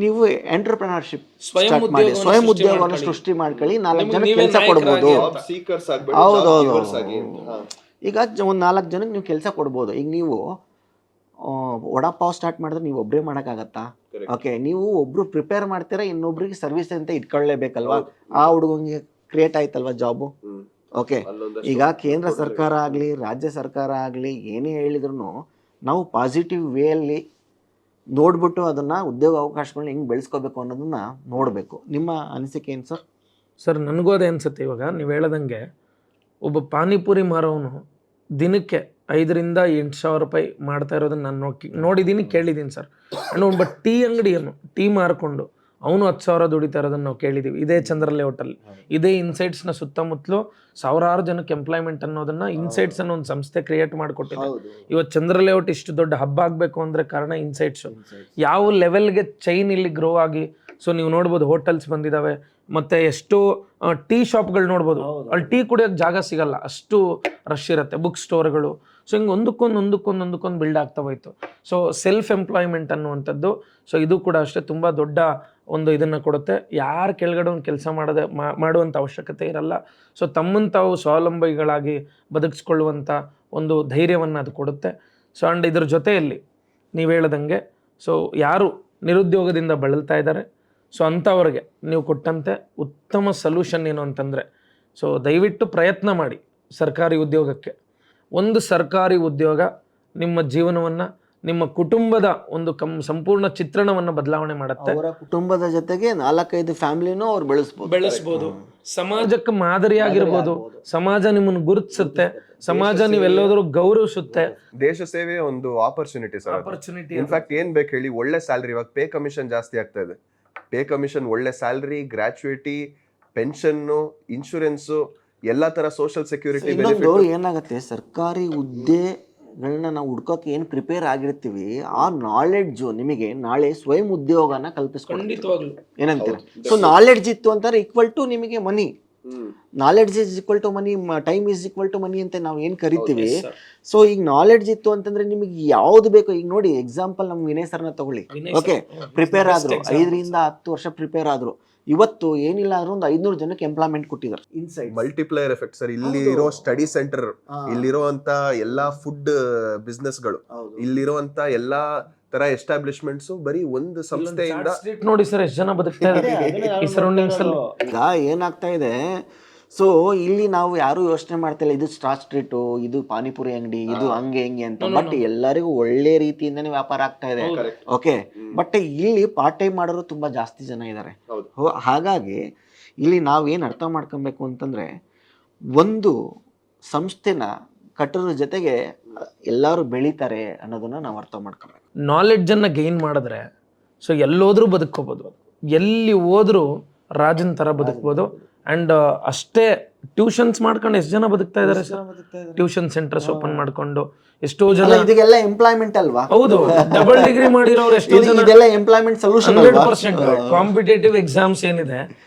ನೀವು ಎಂಟರ್ಪ್ರಿನರ್ಶಿಪ್ ಸ್ಟಾರ್ಟ್ ಮಾಡಿ, ಸ್ವಯಂ ಉದ್ಯೋಗವನ್ನು ಸೃಷ್ಟಿ ಮಾಡ್ಕೊಳ್ಳಿ, 4 ಜನಕ್ಕೆ ಕೆಲಸ ಕೊಡ್ಬೋದು. ಹೌದೌದು, ಈಗ ಒಂದು 4 ಜನಕ್ಕೆ ನೀವು ಕೆಲಸ ಕೊಡ್ಬೋದು. ಈಗ ನೀವು ವಡಾಪಾವ್ ಸ್ಟಾರ್ಟ್ ಮಾಡಿದ್ರೆ ನೀವು ಒಬ್ಬರೇ ಮಾಡೋಕ್ಕಾಗತ್ತಾ? ಓಕೆ, ನೀವು ಒಬ್ರು ಪ್ರಿಪೇರ್ ಮಾಡ್ತೀರಾ, ಇನ್ನೊಬ್ರಿಗೆ ಸರ್ವಿಸ್ ಅಂತ ಇಟ್ಕೊಳ್ಳೇಬೇಕಲ್ವಾ? ಆ ಹುಡುಗಂಗೆ ಕ್ರಿಯೇಟ್ ಆಯ್ತಲ್ವಾ ಜಾಬು. ಓಕೆ, ಈಗ ಕೇಂದ್ರ ಸರ್ಕಾರ ಆಗಲಿ ರಾಜ್ಯ ಸರ್ಕಾರ ಆಗಲಿ ಏನೇ ಹೇಳಿದ್ರು ನಾವು ಪಾಸಿಟಿವ್ ವೇಯಲ್ಲಿ ನೋಡ್ಬಿಟ್ಟು ಅದನ್ನು ಉದ್ಯೋಗ ಅವಕಾಶಗಳನ್ನ ಹೆಂಗೆ ಬೆಳೆಸ್ಕೋಬೇಕು ಅನ್ನೋದನ್ನ ನೋಡಬೇಕು. ನಿಮ್ಮ ಅನಿಸಿಕೆ ಏನು ಸರ್?
ಸರ್, ನನಗೂ ಅದೇ ಅನಿಸುತ್ತೆ. ಇವಾಗ ನೀವು ಹೇಳದಂಗೆ ಒಬ್ಬ ಪಾನಿಪುರಿ ಮಾರೋನು ದಿನಕ್ಕೆ 5,000 to 8,000 ರೂಪಾಯಿ ಮಾಡ್ತಾ ಇರೋದನ್ನ ನಾನು ನೋಡಿದ್ದೀನಿ, ಕೇಳಿದ್ದೀನಿ ಸರ್. ಆ್ಯಂಡ್ ಒಬ್ಬ ಟೀ ಅಂಗಡಿಯನ್ನು ಟೀ ಮಾರ್ಕೊಂಡು ಅವನು 10,000 ದುಡಿತಾ ಇರೋದನ್ನು ನಾವು ಕೇಳಿದ್ದೀವಿ. ಇದೇ ಚಂದ್ರ ಲೇಔಟಲ್ಲಿ, ಇದೇ ಇನ್ಸೈಟ್ಸ್ನ ಸುತ್ತಮುತ್ತಲು ಸಾವಿರಾರು ಜನಕ್ಕೆ ಎಂಪ್ಲಾಯ್ಮೆಂಟ್ ಅನ್ನೋದನ್ನ ಇನ್ಸೈಟ್ಸ್ ಅನ್ನೋ ಒಂದು ಸಂಸ್ಥೆ ಕ್ರಿಯೇಟ್ ಮಾಡಿಕೊಟ್ಟಿದೆ. ಇವತ್ತು ಚಂದ್ರ ಲೇಔಟ್ ಇಷ್ಟು ದೊಡ್ಡ ಹಬ್ಬ ಆಗಬೇಕು ಅಂದರೆ ಕಾರಣ ಇನ್ಸೈಟ್ಸು. ಯಾವ ಲೆವೆಲ್ಗೆ ಚೈನ್ ಇಲ್ಲಿ ಗ್ರೋ ಆಗಿ, ಸೊ ನೀವು ನೋಡ್ಬೋದು ಹೋಟೆಲ್ಸ್ ಬಂದಿದ್ದಾವೆ, ಮತ್ತು ಎಷ್ಟೋ ಟೀ ಶಾಪ್ಗಳು ನೋಡ್ಬೋದು, ಅಲ್ಲಿ ಟೀ ಕುಡಿಯೋಕ್ಕೆ ಜಾಗ ಸಿಗಲ್ಲ, ಅಷ್ಟು ರಶ್ ಇರುತ್ತೆ, ಬುಕ್ ಸ್ಟೋರ್ಗಳು. ಸೊ ಹಿಂಗೆ ಒಂದಕ್ಕೊಂದು ಬಿಲ್ಡ್ ಆಗ್ತಾ ಹೋಯ್ತು. ಸೊ ಸೆಲ್ಫ್ ಎಂಪ್ಲಾಯ್ಮೆಂಟ್ ಅನ್ನುವಂಥದ್ದು, ಸೊ ಇದು ಕೂಡ ಅಷ್ಟೇ ತುಂಬ ದೊಡ್ಡ ಒಂದು ಇದನ್ನು ಕೊಡುತ್ತೆ. ಯಾರು ಕೆಳಗಡೆ ಒಂದು ಕೆಲಸ ಮಾಡುವಂಥ ಅವಶ್ಯಕತೆ ಇರಲ್ಲ. ಸೊ ತಮ್ಮನ್ನು ತಾವು ಸ್ವಾವಲಂಬಿಗಳಾಗಿ ಬದುಕಿಸ್ಕೊಳ್ಳುವಂಥ ಒಂದು ಧೈರ್ಯವನ್ನು ಅದು ಕೊಡುತ್ತೆ. ಸೊ ಆ್ಯಂಡ್ ಇದ್ರ ಜೊತೆಯಲ್ಲಿ ನೀವು ಹೇಳ್ದಂಗೆ, ಸೊ ಯಾರು ನಿರುದ್ಯೋಗದಿಂದ ಬಳಲ್ತಾ ಇದ್ದಾರೆ, ಸೊ ಅಂಥವ್ರಿಗೆ ನೀವು ಕೊಟ್ಟಂತೆ ಉತ್ತಮ ಸೊಲ್ಯೂಷನ್ ಏನು ಅಂತಂದರೆ, ಸೊ ದಯವಿಟ್ಟು ಪ್ರಯತ್ನ ಮಾಡಿ ಸರ್ಕಾರಿ ಉದ್ಯೋಗಕ್ಕೆ. ಒಂದು ಸರ್ಕಾರಿ ಉದ್ಯೋಗ ನಿಮ್ಮ ಜೀವನವನ್ನು, ನಿಮ್ಮ ಕುಟುಂಬದ ಒಂದು ಸಂಪೂರ್ಣ ಚಿತ್ರಣವನ್ನು ಬದಲಾವಣೆ ಮಾಡುತ್ತೆ.
ಅವರ ಕುಟುಂಬದ ಜೊತೆಗೆ 4-5 ಫ್ಯಾಮಿಲಿನೂ ಅವ್ರು
ಬೆಳೆಸ್ಬೋದು, ಸಮಾಜಕ್ಕೆ ಮಾದರಿಯಾಗಿರ್ಬೋದು, ಸಮಾಜ ನಿಮ್ಮನ್ನು ಗುರುತಿಸುತ್ತೆ, ಸಮಾಜ ನೀವೆಲ್ಲೋದ್ರೂ ಗೌರವಿಸುತ್ತೆ.
ದೇಶ ಸೇವೆ ಒಂದು ಆಪರ್ಚುನಿಟಿ ಸರ್. ಇನ್ಫ್ಯಾಕ್ಟ್ ಏನ್ ಬೇಕು ಹೇಳಿ, ಒಳ್ಳೆ ಸ್ಯಾಲರಿ. ಇವಾಗ ಪೇ ಕಮಿಷನ್ ಜಾಸ್ತಿ ಆಗ್ತಾ ಇದೆ. ಪೇ ಕಮಿಷನ್, ಒಳ್ಳೆ ಸ್ಯಾಲರಿ, ಗ್ರಾಚ್ಯುಯಿಟಿ, ಪೆನ್ಷನ್ನು, ಇನ್ಶೂರೆನ್ಸು, ಎಲ್ಲ ತರ ಸೋಷಿಯಲ್ ಸೆಕ್ಯೂರಿಟಿ.
ಏನಾಗುತ್ತೆ, ಸರ್ಕಾರಿ ಹುದ್ದೆಗಳನ್ನ ನಾವು ಹುಡ್ಕೋಕೆ ಏನು ಪ್ರಿಪೇರ್ ಆಗಿರ್ತೀವಿ, ಆ ನಾಲೆಡ್ಜು ನಿಮಗೆ ನಾಳೆ ಸ್ವಯಂ ಉದ್ಯೋಗನ ಕಲ್ಪಿಸ್ಕೊಂಡು ಏನಂತೀರ. ಸೊ ನಾಲೆಡ್ಜ್ ಇತ್ತು ಅಂತಾರೆ ಈಕ್ವಲ್ ಟು ನಿಮಗೆ money. Knowledge is equal to money, time is equal to money ಅಂತ ನಾವು ಏನು ಕರಿತೀವಿ. ಸೊ ಈಗ ನಾಲೆಡ್ಜ್ ಇತ್ತು ಅಂತಂದ್ರೆ ನಿಮಗೆ ಯಾವ್ದು ಬೇಕು, ಈಗ ನೋಡಿ ಎಕ್ಸಾಂಪಲ್ ನಮ್ಮ ವಿನಯ್ ಸರ್ನ ತಗೊಳ್ಳಿ. ಓಕೆ, ಪ್ರಿಪೇರ್ ಆದ್ರು 5 ರಿಂದ 10 ವರ್ಷ ಪ್ರಿಪೇರ್ ಆದ್ರು, ಇವತ್ತು ಏನಿಲ್ಲ ಅಂದ್ರೆ ಒಂದು 500 ಜನಕ್ಕೆ ಎಂಪ್ಲಾಯ್ಮೆಂಟ್ ಕೊಟ್ಟಿದ್ದಾರೆ. Inside
multiplier effect sir. ಇಲ್ಲಿ ಇರೋ ಸ್ಟಡಿ ಸೆಂಟರ್, ಇಲ್ಲಿರುವಂತ ಎಲ್ಲಾ ಫುಡ್ ಬಿಸ್ನೆಸ್ಗಳು, ಇಲ್ಲಿರುವಂತ ಎಲ್ಲಾ ತರ ಎಸ್ಟಾಬ್ಲಿಷ್ಮೆಂಟ್ಸ್ ಬರೀ ಒಂದು ಸಂಸ್ಥೆಯಿಂದ
ನೋಡಿ ಸರ್ ಎಷ್ಟು ಜನ ಬದುಕ್ತಾ ಇದ್ದಾರೆ ಈ ಸರೌಂಡಿಂಗ್ಸ್ ಅಲ್ಲಿ.
ಈಗ ಏನಾಗ್ತಾ ಇದೆ, ಸೊ ಇಲ್ಲಿ ನಾವು ಯಾರು ಯೋಚನೆ ಮಾಡ್ತಿಲ್ಲ ಇದು ಸ್ಟಾರ್ ಸ್ಟ್ರೀಟು, ಇದು ಪಾನಿಪುರಿ ಅಂಗಡಿ, ಇದು ಹಂಗೆ ಹಿಂಗೆ ಅಂತ. ಬಟ್ ಎಲ್ಲರಿಗೂ ಒಳ್ಳೆ ರೀತಿಯಿಂದನೇ ವ್ಯಾಪಾರ ಆಗ್ತಾ ಇದೆ. ಓಕೆ, ಬಟ್ ಇಲ್ಲಿ ಪಾರ್ಟ್ ಟೈಮ್ ಮಾಡೋರು ತುಂಬಾ ಜಾಸ್ತಿ ಜನ ಇದ್ದಾರೆ. ಹಾಗಾಗಿ ಇಲ್ಲಿ ನಾವು ಏನು ಅರ್ಥ ಮಾಡ್ಕೊಬೇಕು ಅಂತಂದ್ರೆ, ಒಂದು ಸಂಸ್ಥೆನ ಕಟ್ಟೋದ್ರ ಜೊತೆಗೆ ಎಲ್ಲರೂ ಬೆಳೀತಾರೆ ಅನ್ನೋದನ್ನ ನಾವು ಅರ್ಥ ಮಾಡ್ಕೊಬೇಕು.
ನಾಲೆಡ್ಜನ್ನು ಗೈನ್ ಮಾಡಿದ್ರೆ ಸೊ ಎಲ್ಲೋದ್ರೂ ಬದುಕೋಬೋದು, ಎಲ್ಲಿ ಹೋದ್ರೂ ರಾಜನ್ ಥರ ಬದುಕ್ಬೋದು. ಆ್ಯಂಡ್ ಅಷ್ಟೇ ಟ್ಯೂಷನ್ಸ್ ಮಾಡ್ಕೊಂಡು ಎಷ್ಟು ಜನ ಬದುಕ್ತಾ ಇದ್ದಾರೆ ಸರ್? ಟ್ಯೂಷನ್ ಸೆಂಟರ್ಸ್ ಓಪನ್ ಮಾಡ್ಕೊಂಡು ಎಷ್ಟೋ ಜನ,
ಇದೆಲ್ಲ ಎಂಪ್ಲಾಯ್ಮೆಂಟ್ ಅಲ್ವಾ?
ಹೌದು, ಡಬಲ್ ಡಿಗ್ರಿ ಮಾಡಿರೋರು ಎಷ್ಟೋ ಜನ.
ಇದೆಲ್ಲ ಎಂಪ್ಲಾಯ್ಮೆಂಟ್ ಸೊಲ್ಯೂಷನ್.
100% ಕಾಂಪಿಟೇಟಿವ್ ಎಕ್ಸಾಮ್ಸ್ ಏನಿದೆ,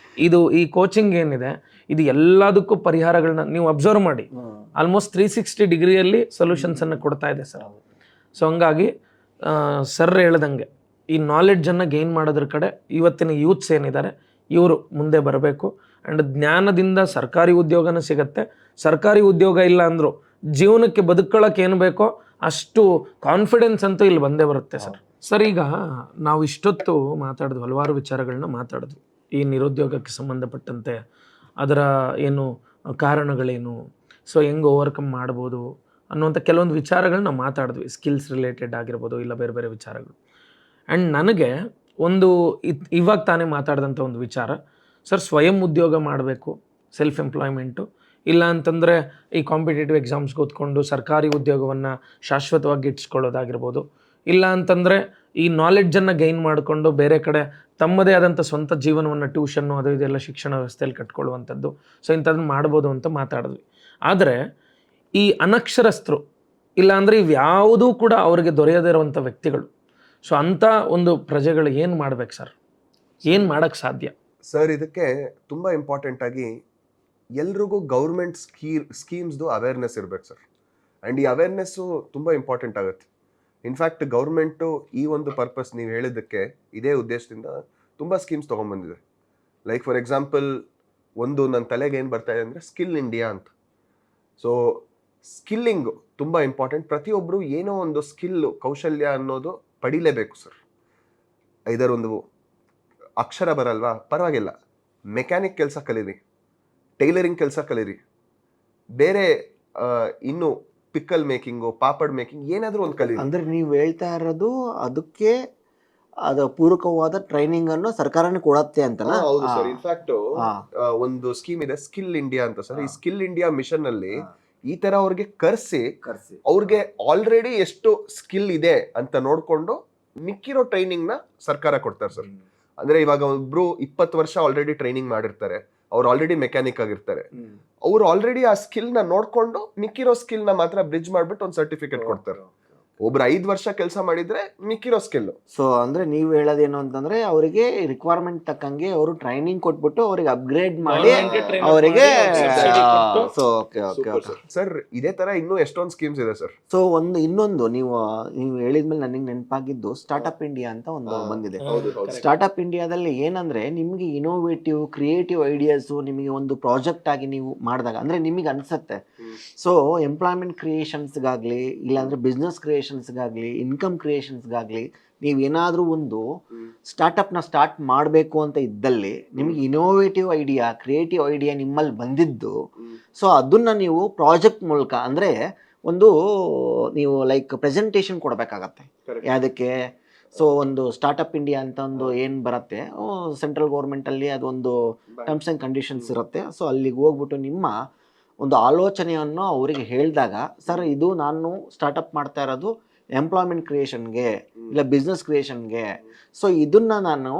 ಇದು ಈ ಕೋಚಿಂಗ್ ಏನಿದೆ, ಇದು ಎಲ್ಲದಕ್ಕೂ ಪರಿಹಾರಗಳನ್ನ ನೀವು ಅಬ್ಸರ್ವ್ ಮಾಡಿ. ಆಲ್ಮೋಸ್ಟ್ 360 ಡಿಗ್ರಿಯಲ್ಲಿ ಸೊಲ್ಯೂಷನ್ಸ್ ಅನ್ನು ಕೊಡ್ತಾ ಇದೆ ಸರ್. ಸೊ ಹಂಗಾಗಿ ಸರ್ ಹೇಳ್ದಂಗೆ ಈ ನಾಲೆಡ್ಜನ್ನು ಗೈನ್ ಮಾಡೋದ್ರ ಕಡೆ ಇವತ್ತಿನ ಯೂತ್ಸ್ ಏನಿದ್ದಾರೆ ಇವರು ಮುಂದೆ ಬರಬೇಕು. ಆ್ಯಂಡ್ ಜ್ಞಾನದಿಂದ ಸರ್ಕಾರಿ ಉದ್ಯೋಗನೂ ಸಿಗುತ್ತೆ. ಸರ್ಕಾರಿ ಉದ್ಯೋಗ ಇಲ್ಲ ಅಂದರೂ ಜೀವನಕ್ಕೆ ಬದುಕೊಳ್ಳೋಕೆ ಏನು ಬೇಕೋ ಅಷ್ಟು ಕಾನ್ಫಿಡೆನ್ಸ್ ಅಂತೂ ಇಲ್ಲಿ ಬಂದೇ ಬರುತ್ತೆ ಸರ್. ಸರ್, ಈಗ ನಾವು ಇಷ್ಟೊತ್ತು ಮಾತಾಡಿದ್ವಿ, ಹಲವಾರು ವಿಚಾರಗಳನ್ನ ಮಾತಾಡಿದ್ವಿ ಈ ನಿರುದ್ಯೋಗಕ್ಕೆ ಸಂಬಂಧಪಟ್ಟಂತೆ. ಅದರ ಏನು ಕಾರಣಗಳೇನು, ಸೊ ಹೆಂಗೆ ಓವರ್ಕಮ್ ಮಾಡ್ಬೋದು ಅನ್ನುವಂಥ ಕೆಲವೊಂದು ವಿಚಾರಗಳನ್ನ ನಾವು ಮಾತಾಡಿದ್ವಿ. ಸ್ಕಿಲ್ಸ್ ರಿಲೇಟೆಡ್ ಆಗಿರ್ಬೋದು, ಇಲ್ಲ ಬೇರೆ ಬೇರೆ ವಿಚಾರಗಳು. ಆ್ಯಂಡ್ ನನಗೆ ಒಂದು ಇವಾಗ ತಾನೇ ಮಾತಾಡಿದಂಥ ಒಂದು ವಿಚಾರ ಸರ್, ಸ್ವಯಂ ಉದ್ಯೋಗ ಮಾಡಬೇಕು, ಸೆಲ್ಫ್ ಎಂಪ್ಲಾಯ್ಮೆಂಟು. ಇಲ್ಲ ಅಂತಂದರೆ ಈ ಕಾಂಪಿಟೇಟಿವ್ ಎಕ್ಸಾಮ್ಸ್ಗೆ ಓದ್ಕೊಂಡು ಸರ್ಕಾರಿ ಉದ್ಯೋಗವನ್ನು ಶಾಶ್ವತವಾಗಿ ಇಟ್ಸ್ಕೊಳ್ಳೋದಾಗಿರ್ಬೋದು. ಇಲ್ಲ ಅಂತಂದರೆ ಈ ನಾಲೆಡ್ಜನ್ನು ಗೈನ್ ಮಾಡಿಕೊಂಡು ಬೇರೆ ಕಡೆ ತಮ್ಮದೇ ಆದಂಥ ಸ್ವಂತ ಜೀವನವನ್ನು ಟ್ಯೂಷನ್ನು ಅದು ಇದೆಲ್ಲ ಶಿಕ್ಷಣ ವ್ಯವಸ್ಥೆಯಲ್ಲಿ ಕಟ್ಕೊಳ್ಳುವಂಥದ್ದು. ಸೊ ಇಂಥದ್ದನ್ನು ಮಾಡ್ಬೋದು ಅಂತ ಮಾತಾಡಿದ್ವಿ. ಆದರೆ ಈ ಅನಕ್ಷರಸ್ಥರು, ಇಲ್ಲಾಂದರೆ ಇವ್ಯಾವುದೂ ಕೂಡ ಅವರಿಗೆ ದೊರೆಯದೇ ಇರುವಂಥ ವ್ಯಕ್ತಿಗಳು, ಸೊ ಅಂಥ ಒಂದು ಪ್ರಜೆಗಳು ಏನು ಮಾಡ್ಬೇಕು ಸರ್? ಏನು ಮಾಡೋಕ್ಕೆ ಸಾಧ್ಯ
ಸರ್? ಇದಕ್ಕೆ ತುಂಬ ಇಂಪಾರ್ಟೆಂಟ್ ಆಗಿ ಎಲ್ರಿಗೂ ಗೌರ್ಮೆಂಟ್ ಸ್ಕೀಮ್ಸ್ದು ಅವೇರ್ನೆಸ್ ಇರ್ಬೇಕು ಸರ್. ಆ್ಯಂಡ್ ಈ ಅವೇರ್ನೆಸ್ಸು ತುಂಬ ಇಂಪಾರ್ಟೆಂಟ್ ಆಗುತ್ತೆ. ಇನ್ಫ್ಯಾಕ್ಟ್ ಗೌರ್ಮೆಂಟು ಈ ಒಂದು ಪರ್ಪಸ್ ನೀವು ಹೇಳಿದ್ದಕ್ಕೆ ಇದೇ ಉದ್ದೇಶದಿಂದ ತುಂಬ ಸ್ಕೀಮ್ಸ್ ತೊಗೊಂಡ್ಬಂದಿದೆ. ಲೈಕ್ ಫಾರ್ ಎಕ್ಸಾಂಪಲ್, ಒಂದು ನನ್ನ ತಲೆಗೆ ಏನು ಬರ್ತಾ ಇದೆ ಅಂದರೆ ಸ್ಕಿಲ್ ಇಂಡಿಯಾ ಅಂತ. ಸೊ ಸ್ಕಿಲ್ಲಿಂಗು ತುಂಬ ಇಂಪಾರ್ಟೆಂಟ್. ಪ್ರತಿಯೊಬ್ಬರು ಏನೋ ಒಂದು ಸ್ಕಿಲ್ಲು, ಕೌಶಲ್ಯ ಅನ್ನೋದು ಪಡಿಲೇಬೇಕು ಸರ್. ಇದರೊಂದು ಅಕ್ಷರ ಬರಲ್ವಾ, ಪರವಾಗಿಲ್ಲ, ಮೆಕ್ಯಾನಿಕ್ ಕೆಲಸ ಕಲೀರಿ, ಟೈಲರಿಂಗ್ ಕೆಲಸ ಕಲೀರಿ, ಬೇರೆ ಇನ್ನು ಪಿಕ್ಕಲ್ ಮೇಕಿಂಗು, ಪಾಪಡ್ ಮೇಕಿಂಗ್, ಏನಾದರೂ ಒಂದು ಕಲೀರಿ.
ಅಂದ್ರೆ ನೀವು ಹೇಳ್ತಾ ಇರೋದು ಅದಕ್ಕೆ ಅದು ಪೂರಕವಾದ ಟ್ರೈನಿಂಗ್ ಅನ್ನು ಸರ್ಕಾರನೇ ಕೊಡತ್ತೆ ಅಂತಲ್ಲ?
ಹೌದು ಸರ್. ಇನ್ಫ್ಯಾಕ್ಟ್ ಒಂದು ಸ್ಕೀಮ್ ಇದೆ ಸ್ಕಿಲ್ ಇಂಡಿಯಾ ಅಂತ ಸರ್. ಈ ಸ್ಕಿಲ್ ಇಂಡಿಯಾ ಮಿಷನ್ ಅಲ್ಲಿ ಈ ತರ ಅವ್ರಿಗೆ ಕರ್ಸಿ ಅವ್ರಿಗೆ ಆಲ್ರೆಡಿ ಎಷ್ಟು ಸ್ಕಿಲ್ ಇದೆ ಅಂತ ನೋಡ್ಕೊಂಡು ಮಿಕ್ಕಿರೋ ಟ್ರೈನಿಂಗ್ ನ ಸರ್ಕಾರ ಕೊಡ್ತಾರೆ ಸರ್. ಅಂದ್ರೆ ಇವಾಗ ಒಬ್ರು 20 ವರ್ಷ ಆಲ್ರೆಡಿ ಟ್ರೈನಿಂಗ್ ಮಾಡಿರ್ತಾರೆ, ಅವ್ರು ಆಲ್ರೆಡಿ ಮೆಕ್ಯಾನಿಕ್ ಆಗಿರ್ತಾರೆ, ಅವ್ರು ಆಲ್ರೆಡಿ ಆ ಸ್ಕಿಲ್ ನ ನೋಡ್ಕೊಂಡು ಮಿಕ್ಕಿರೋ ಸ್ಕಿಲ್ ನ ಮಾತ್ರ ಬ್ರಿಡ್ಜ್ ಮಾಡ್ಬಿಟ್ಟು ಒಂದು ಸರ್ಟಿಫಿಕೇಟ್ ಕೊಡ್ತಾರೆ. ಒಬ್ರು 5 ವರ್ಷ ಕೆಲಸ ಮಾಡಿದ್ರೆ ಮಿಕ್ಕಿರೋ ಸ್ಕಿಲ್.
ಸೊ ಅಂದ್ರೆ ನೀವು ಹೇಳೋದೇನು ಅಂತಂದ್ರೆ ಅವರಿಗೆ ರಿಕ್ವೈರ್ಮೆಂಟ್ ತಕ್ಕಂಗೆ ಅವರು ಟ್ರೈನಿಂಗ್ ಕೊಟ್ಬಿಟ್ಟು ಅವ್ರಿಗೆ ಅಪ್ಗ್ರೇಡ್ ಮಾಡಿ ಅವರಿಗೆ.
ಸರ್ ಇದೇ ತರ ಇನ್ನೂ ಎಷ್ಟೊಂದು ಸ್ಕೀಮ್ಸ್ ಇದೆ ಸರ್.
ಸೊ ಇನ್ನೊಂದು ನೀವು ಹೇಳಿದ್ಮೇಲೆ ನನಗೆ ನೆನಪಾಗಿದ್ದು ಸ್ಟಾರ್ಟ್ಅಪ್ ಇಂಡಿಯಾ ಅಂತ ಒಂದು ಬಂದಿದೆ. ಸ್ಟಾರ್ಟ್ಅಪ್ ಇಂಡಿಯಾದಲ್ಲಿ ಏನಂದ್ರೆ ನಿಮ್ಗೆ ಇನೋವೇಟಿವ್ ಕ್ರಿಯೇಟಿವ್ ಐಡಿಯಾಸ್ ನಿಮಗೆ ಒಂದು ಪ್ರಾಜೆಕ್ಟ್ ಆಗಿ ನೀವು ಮಾಡಿದಾಗ ಅಂದ್ರೆ ನಿಮಗೆ ಅನ್ಸುತ್ತೆ, ಸೊ ಎಂಪ್ಲಾಯ್ಮೆಂಟ್ ಕ್ರಿಯೇಷನ್ಸ್ಗಾಗ್ಲಿ ಇಲ್ಲಾಂದ್ರೆ ಬಿಸ್ನೆಸ್ ಕ್ರಿಯೇಷನ್ಸ್ಗಾಗ್ಲಿ ಇನ್ಕಮ್ ಕ್ರಿಯೇಷನ್ಸ್ಗಾಗ್ಲಿ ನೀವೇನಾದ್ರೂ ಒಂದು ಸ್ಟಾರ್ಟ್ಅಪ್ನ ಸ್ಟಾರ್ಟ್ ಮಾಡಬೇಕು ಅಂತ ಇದ್ದಲ್ಲಿ ನಿಮಗೆ ಇನೋವೇಟಿವ್ ಐಡಿಯಾ ಕ್ರಿಯೇಟಿವ್ ಐಡಿಯಾ ನಿಮ್ಮಲ್ಲಿ ಬಂದಿದ್ದು, ಸೊ ಅದನ್ನ ನೀವು ಪ್ರಾಜೆಕ್ಟ್ ಮೂಲಕ ಅಂದ್ರೆ ಒಂದು ನೀವು ಲೈಕ್ ಪ್ರೆಸೆಂಟೇಷನ್ ಕೊಡಬೇಕಾಗತ್ತೆ. ಯಾವುದಕ್ಕೆ? ಸೊ ಒಂದು ಸ್ಟಾರ್ಟ್ಅಪ್ ಇಂಡಿಯಾ ಅಂತ ಒಂದು ಏನು ಬರುತ್ತೆ ಸೆಂಟ್ರಲ್ ಗೌರ್ಮೆಂಟಲ್ಲಿ ಅದೊಂದು ಟರ್ಮ್ಸ್ ಆ್ಯಂಡ್ ಕಂಡೀಷನ್ಸ್ ಇರುತ್ತೆ. ಸೊ ಅಲ್ಲಿಗೆ ಹೋಗ್ಬಿಟ್ಟು ನಿಮ್ಮ ಒಂದು ಆಲೋಚನೆಯನ್ನು ಅವರಿಗೆ ಹೇಳಿದಾಗ, ಸರ್ ಇದು ನಾನು ಸ್ಟಾರ್ಟಪ್ ಮಾಡ್ತಾ ಇರೋದು ಎಂಪ್ಲಾಯ್ಮೆಂಟ್ ಕ್ರಿಯೇಷನ್ಗೆ ಇಲ್ಲ ಬಿಸ್ನೆಸ್ ಕ್ರಿಯೇಷನ್ಗೆ, ಸೊ ಇದನ್ನ ನಾನು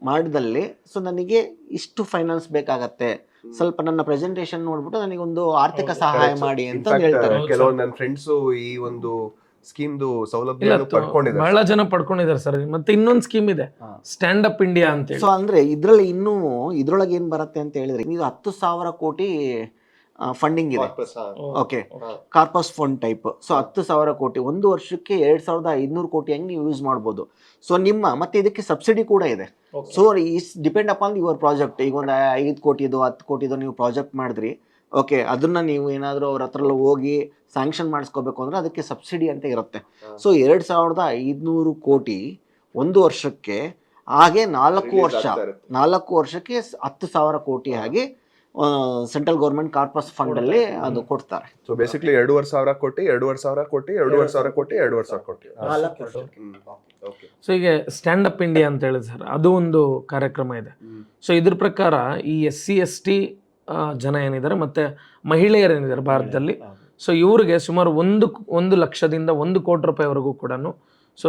ಮಾಡಿದಲ್ಲಿ ಸೊ ನನಗೆ ಇಷ್ಟು ಫೈನಾನ್ಸ್ ಬೇಕಾಗತ್ತೆ, ಸ್ವಲ್ಪ ನನ್ನ ಪ್ರೆಸೆಂಟೇಷನ್ ನೋಡ್ಬಿಟ್ಟು ನನಗೆ ಒಂದು ಆರ್ಥಿಕ ಸಹಾಯ ಮಾಡಿ ಅಂತ ಹೇಳ್ತಾರೆ.
ಕೆಲವು ನನ್ನ ಫ್ರೆಂಡ್ಸು ಈ ಒಂದು ಸ್ಕೀಮ್ದು
ಇಲ್ಲ
ಸೌಲಭ್ಯ ಪಡ್ಕೊಂಡಿದ್ದಾರೆ.
ಬಹಳ ಜನ ಪಡ್ಕೊಂಡಿದ್ದಾರೆ ಸರ್. ಮತ್ತೆ ಇನ್ನೊಂದು ಸ್ಕೀಮ್ ಇದೆ, ಸ್ಟ್ಯಾಂಡ್ ಅಪ್ ಇಂಡಿಯಾ ಅಂತ ಹೇಳಿ.
ಸೊ ಅಂದ್ರೆ ಇದ್ರಲ್ಲಿ ಇನ್ನೂ ಇದ್ರೊಳಗೆ ಏನ್ ಬರುತ್ತೆ ಅಂತ ಹೇಳಿದ್ರೆ, ಇದು 10,000 ಕೋಟಿ ಫಂಡಿಂಗ್ ಇದೆ. Okay, corpus fund type. So 10,000 ಕೋಟಿ, ಒಂದು ವರ್ಷಕ್ಕೆ 2,500 ಕೋಟಿ ಹಂಗೆ ನೀವು ಯೂಸ್ ಮಾಡ್ಬೋದು. ಸೊ ನಿಮ್ಮ ಮತ್ತೆ ಇದಕ್ಕೆ ಸಬ್ಸಿಡಿ ಕೂಡ ಇದೆ. So is depend upon your project. ಈಗ ಒಂದು 5 ಕೋಟಿದು 10 ಕೋಟಿದು ನೀವು ಪ್ರಾಜೆಕ್ಟ್ ಮಾಡಿದ್ರಿ, ಓಕೆ, ಅದನ್ನ ನೀವು ಏನಾದರೂ ಅವ್ರ ಹತ್ರ ಹೋಗಿ ಸ್ಯಾಂಕ್ಷನ್ ಮಾಡಿಸ್ಕೋಬೇಕು ಅಂದ್ರೆ ಅದಕ್ಕೆ ಸಬ್ಸಿಡಿ ಅಂತ ಇರುತ್ತೆ. ಸೊ 2,500 ಕೋಟಿ ಒಂದು ವರ್ಷಕ್ಕೆ, ಹಾಗೆ 4 ವರ್ಷಕ್ಕೆ 10,000 ಕೋಟಿ ಆಗಿ ಸೆಂಟ್ರಲ್ ಗೌರ್ಮೆಂಟ್ ಕಾರ್ಪಸ್ ಫಂಡ್ ಅಲ್ಲಿ ಅದು ಕೊಡ್ತಾರೆ.
ಸೊ ಬೇಸಿಕ್ಲಿ 2,500 ಕೋಟಿ 2,500 ಕೋಟಿ 2,500 ಕೋಟಿ 2,500 ಕೋಟಿ.
4 ವರ್ಷಕ್ಕೆ.
ಸೊ ಈಗ ಸ್ಟ್ಯಾಂಡ್ ಅಪ್ ಇಂಡಿಯಾ ಅಂತ ಹೇಳಿ ಸರ್, ಅದು ಒಂದು ಕಾರ್ಯಕ್ರಮ ಇದೆ. ಸೊ ಇದ್ರ ಪ್ರಕಾರ ಈ SC/ST ಜನ ಏನಿದ್ದಾರೆ ಮತ್ತೆ ಮಹಿಳೆಯರು ಏನಿದ್ದಾರೆ ಭಾರತದಲ್ಲಿ, ಸೊ ಇವ್ರಿಗೆ ಸುಮಾರು 1 ಲಕ್ಷದಿಂದ 1 ಕೋಟಿ ರೂಪಾಯಿವರೆಗೂ ಕೂಡ ಸೊ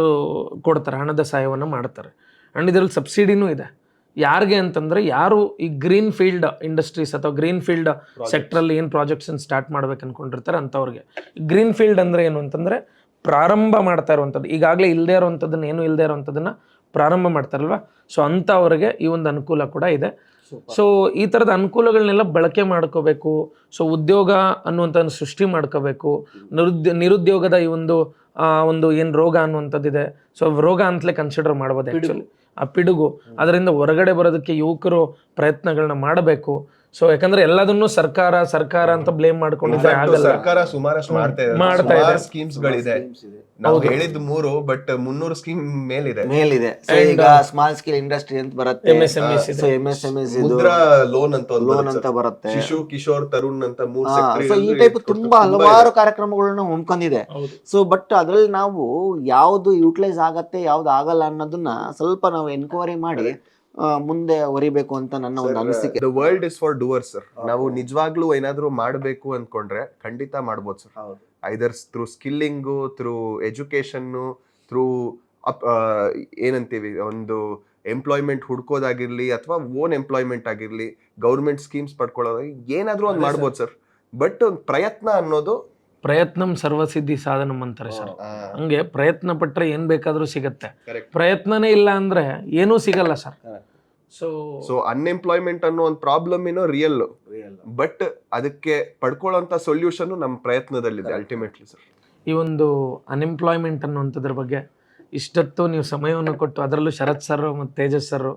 ಕೊಡ್ತಾರೆ, ಹಣದ ಸಹಾಯವನ್ನು ಮಾಡ್ತಾರೆ. ಆ್ಯಂಡ್ ಇದರಲ್ಲಿ ಸಬ್ಸಿಡಿನೂ ಇದೆ. ಯಾರಿಗೆ ಅಂತಂದರೆ, ಯಾರು ಈ ಗ್ರೀನ್ ಫೀಲ್ಡ್ ಇಂಡಸ್ಟ್ರೀಸ್ ಅಥವಾ ಗ್ರೀನ್ ಫೀಲ್ಡ್ ಸೆಕ್ಟ್ರಲ್ಲಿ ಏನು ಪ್ರಾಜೆಕ್ಟ್ಸನ್ನು ಸ್ಟಾರ್ಟ್ ಮಾಡ್ಬೇಕು ಅಂದ್ಕೊಂಡಿರ್ತಾರೆ ಅಂಥವ್ರಿಗೆ. ಗ್ರೀನ್ ಫೀಲ್ಡ್ ಅಂದರೆ ಏನು ಅಂತಂದರೆ, ಪ್ರಾರಂಭ ಮಾಡ್ತಾ ಇರುವಂಥದ್ದು, ಈಗಾಗಲೇ ಇಲ್ಲದೆ ಇರುವಂಥದ್ದನ್ನು, ಏನು ಇಲ್ಲದೆ ಇರುವಂಥದ್ದನ್ನು ಪ್ರಾರಂಭ ಮಾಡ್ತಾರಲ್ವ, ಸೊ ಅಂಥವ್ರಿಗೆ ಈ ಒಂದು ಅನುಕೂಲ ಕೂಡ ಇದೆ. ಸೊ ಈ ಥರದ ಅನುಕೂಲಗಳನ್ನೆಲ್ಲ ಬಳಕೆ ಮಾಡ್ಕೋಬೇಕು. ಸೊ ಉದ್ಯೋಗ ಅನ್ನುವಂಥದ್ದು ಸೃಷ್ಟಿ ಮಾಡ್ಕೋಬೇಕು. ನಿರುದ್ಯೋಗದ ಈ ಒಂದು ಏನು ರೋಗ ಅನ್ನುವಂಥದ್ದಿದೆ, ಸೊ ರೋಗ ಅಂತಲೇ ಕನ್ಸಿಡರ್ ಮಾಡ್ಬೋದು ಆ್ಯಕ್ಚುಲಿ, ಆ ಪಿಡುಗು. ಅದರಿಂದ ಹೊರಗಡೆ ಬರೋದಕ್ಕೆ ಯುವಕರು ಪ್ರಯತ್ನಗಳನ್ನ ಮಾಡಬೇಕು. ಸೊ ಯಾಕಂದ್ರೆ ಎಲ್ಲದನ್ನು ಸರ್ಕಾರ ಅಂತ ಬ್ಲೇಮ್ ಮಾಡ್ಕೊಂಡಿದ್ರೆ ಆಗಲ್ಲ.
ಸರ್ಕಾರ ಸುಮಾರಷ್ಟು ಮಾಡ್ತಾ ಇದೆ, ಸ್ಕೀಮ್ಸ್ ಗಳಿದೆ. ನಾವು ಹೇಳಿದ್ 3, ಬಟ್ 300 ಸ್ಕೀಮ್ ಮೇಲಿದೆ.
ಸೊ ಈಗ ಸ್ಮಾಲ್ ಸ್ಕೇಲ್ ಇಂಡಸ್ಟ್ರಿ ಅಂತ ಬರುತ್ತೆ, MSMEs
ಮುದ್ರಾ ಲೋನ್
ಅಂತ ಬರುತ್ತೆ,
ಶಿಶು ಕಿಶೋರ್ ತರುಣ್ ಅಂತ 3
ಸೊ
ಸೆಕ್ಟರ್
ಈ ಟೈಪ್ ತುಂಬಾ ಹಲವಾರು ಕಾರ್ಯಕ್ರಮಗಳನ್ನ ಹೊಂದ್ಕೊಂಡಿದೆ. ಸೊ ಬಟ್ ಅದ್ರಲ್ಲಿ ನಾವು ಯಾವ್ದು ಯುಟಿಲೈಸ್ ಆಗತ್ತೆ ಯಾವ್ದು ಆಗಲ್ಲ ಅನ್ನೋದನ್ನ ಸ್ವಲ್ಪ ನಾವು ಎನ್ಕ್ವೈರಿ ಮಾಡಿ ಮುಂದೆ ಹೊರಿಬೇಕು ಅಂತ ನನ್ನ ಒಂದು ಅನಿಸಿಕೆ.
The world is for doers sir. ನಾವು ನಿಜವಾಗ್ಲೂ ಏನಾದ್ರೂ ಮಾಡಬೇಕು ಅನ್ಕೊಂಡ್ರೆ ಖಂಡಿತ ಮಾಡ್ಬೋದು ಸರ್. ಐದರ್ ಥ್ರೂ ಸ್ಕಿಲ್ಲಿಂಗು, ಥ್ರೂ ಎಜುಕೇಶನ್ನು, ಥ್ರೂ ಏನಂತೀವಿ ಒಂದು ಎಂಪ್ಲಾಯ್ಮೆಂಟ್ ಹುಡ್ಕೋದಾಗಿರ್ಲಿ ಅಥವಾ ಓನ್ ಎಂಪ್ಲಾಯ್ಮೆಂಟ್ ಆಗಿರ್ಲಿ, ಗೌರ್ಮೆಂಟ್ ಸ್ಕೀಮ್ಸ್ ಪಡ್ಕೊಳ್ಳೋದಾಗಿ ಏನಾದ್ರೂ ಒಂದು ಮಾಡ್ಬೋದು ಸರ್. ಬಟ್ ಪ್ರಯತ್ನ ಅನ್ನೋದು,
ಪ್ರಯತ್ನಂ ಸರ್ವಸಿದ್ಧಿ ಸಾಧನಂ ಅಂತಾರೆ ಸರ್. ಹಂಗೆ ಪ್ರಯತ್ನ ಪಟ್ರೆ ಏನ್ ಬೇಕಾದ್ರೂ ಸಿಗತ್ತೆ. ಪ್ರಯತ್ನನೇ ಇಲ್ಲ ಅಂದ್ರೆ ಏನೂ ಸಿಗಲ್ಲ ಸರ್.
ಸೊ ಅನ್ಎಂಪ್ಲಾಯ್ಮೆಂಟ್ ಅನ್ನೋ ಒಂದು ಪ್ರಾಬ್ಲಮ್ ಏನೋ ರಿಯಲ್, ಬಟ್ ಅದಕ್ಕೆ ಪಡ್ಕೊಳ್ಳೋಂಥ ಸೊಲ್ಯೂಷನ್ ನಮ್ಮ ಪ್ರಯತ್ನದಲ್ಲಿದೆ ಅಲ್ಟಿಮೇಟ್ಲಿ ಸರ್.
ಈ ಒಂದು ಅನ್ಎಂಪ್ಲಾಯ್ಮೆಂಟ್ ಅನ್ನುವಂಥದ್ರ ಬಗ್ಗೆ ಇಷ್ಟೊತ್ತು ನೀವು ಸಮಯವನ್ನು ಕೊಟ್ಟು, ಅದರಲ್ಲೂ ಶರತ್ ಸರ್ ಮತ್ತು ತೇಜಸ್ ಸರ್,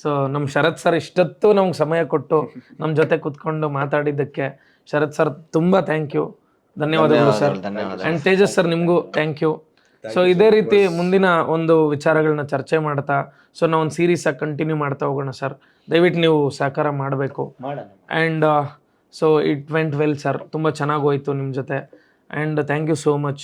ಸೊ ನಮ್ಮ ಶರತ್ ಸರ್ ಇಷ್ಟೊತ್ತು ನಮ್ಗೆ ಸಮಯ ಕೊಟ್ಟು ನಮ್ಮ ಜೊತೆ ಕುತ್ಕೊಂಡು ಮಾತಾಡಿದ್ದಕ್ಕೆ ಶರತ್ ಸರ್ ತುಂಬ ಥ್ಯಾಂಕ್ ಯು, ಧನ್ಯವಾದಗಳು ಸರ್. ಆ್ಯಂಡ್ ತೇಜಸ್ ಸರ್ ನಿಮಗೂ ಥ್ಯಾಂಕ್ ಯು. ಸೊ ಇದೇ ರೀತಿ ಮುಂದಿನ ಒಂದು ವಿಚಾರಗಳನ್ನ ಚರ್ಚೆ ಮಾಡ್ತಾ, ಸೊ ನಾವು ಒಂದು ಸೀರೀಸಾಗಿ ಕಂಟಿನ್ಯೂ ಮಾಡ್ತಾ ಹೋಗೋಣ ಸರ್. ದಯವಿಟ್ಟು ನೀವು ಸಹಕಾರ ಮಾಡಬೇಕು. And so it went well sir, ತುಂಬ ಚೆನ್ನಾಗಿ ಹೋಯ್ತು ನಿಮ್ಮ ಜೊತೆ. And thank you so much.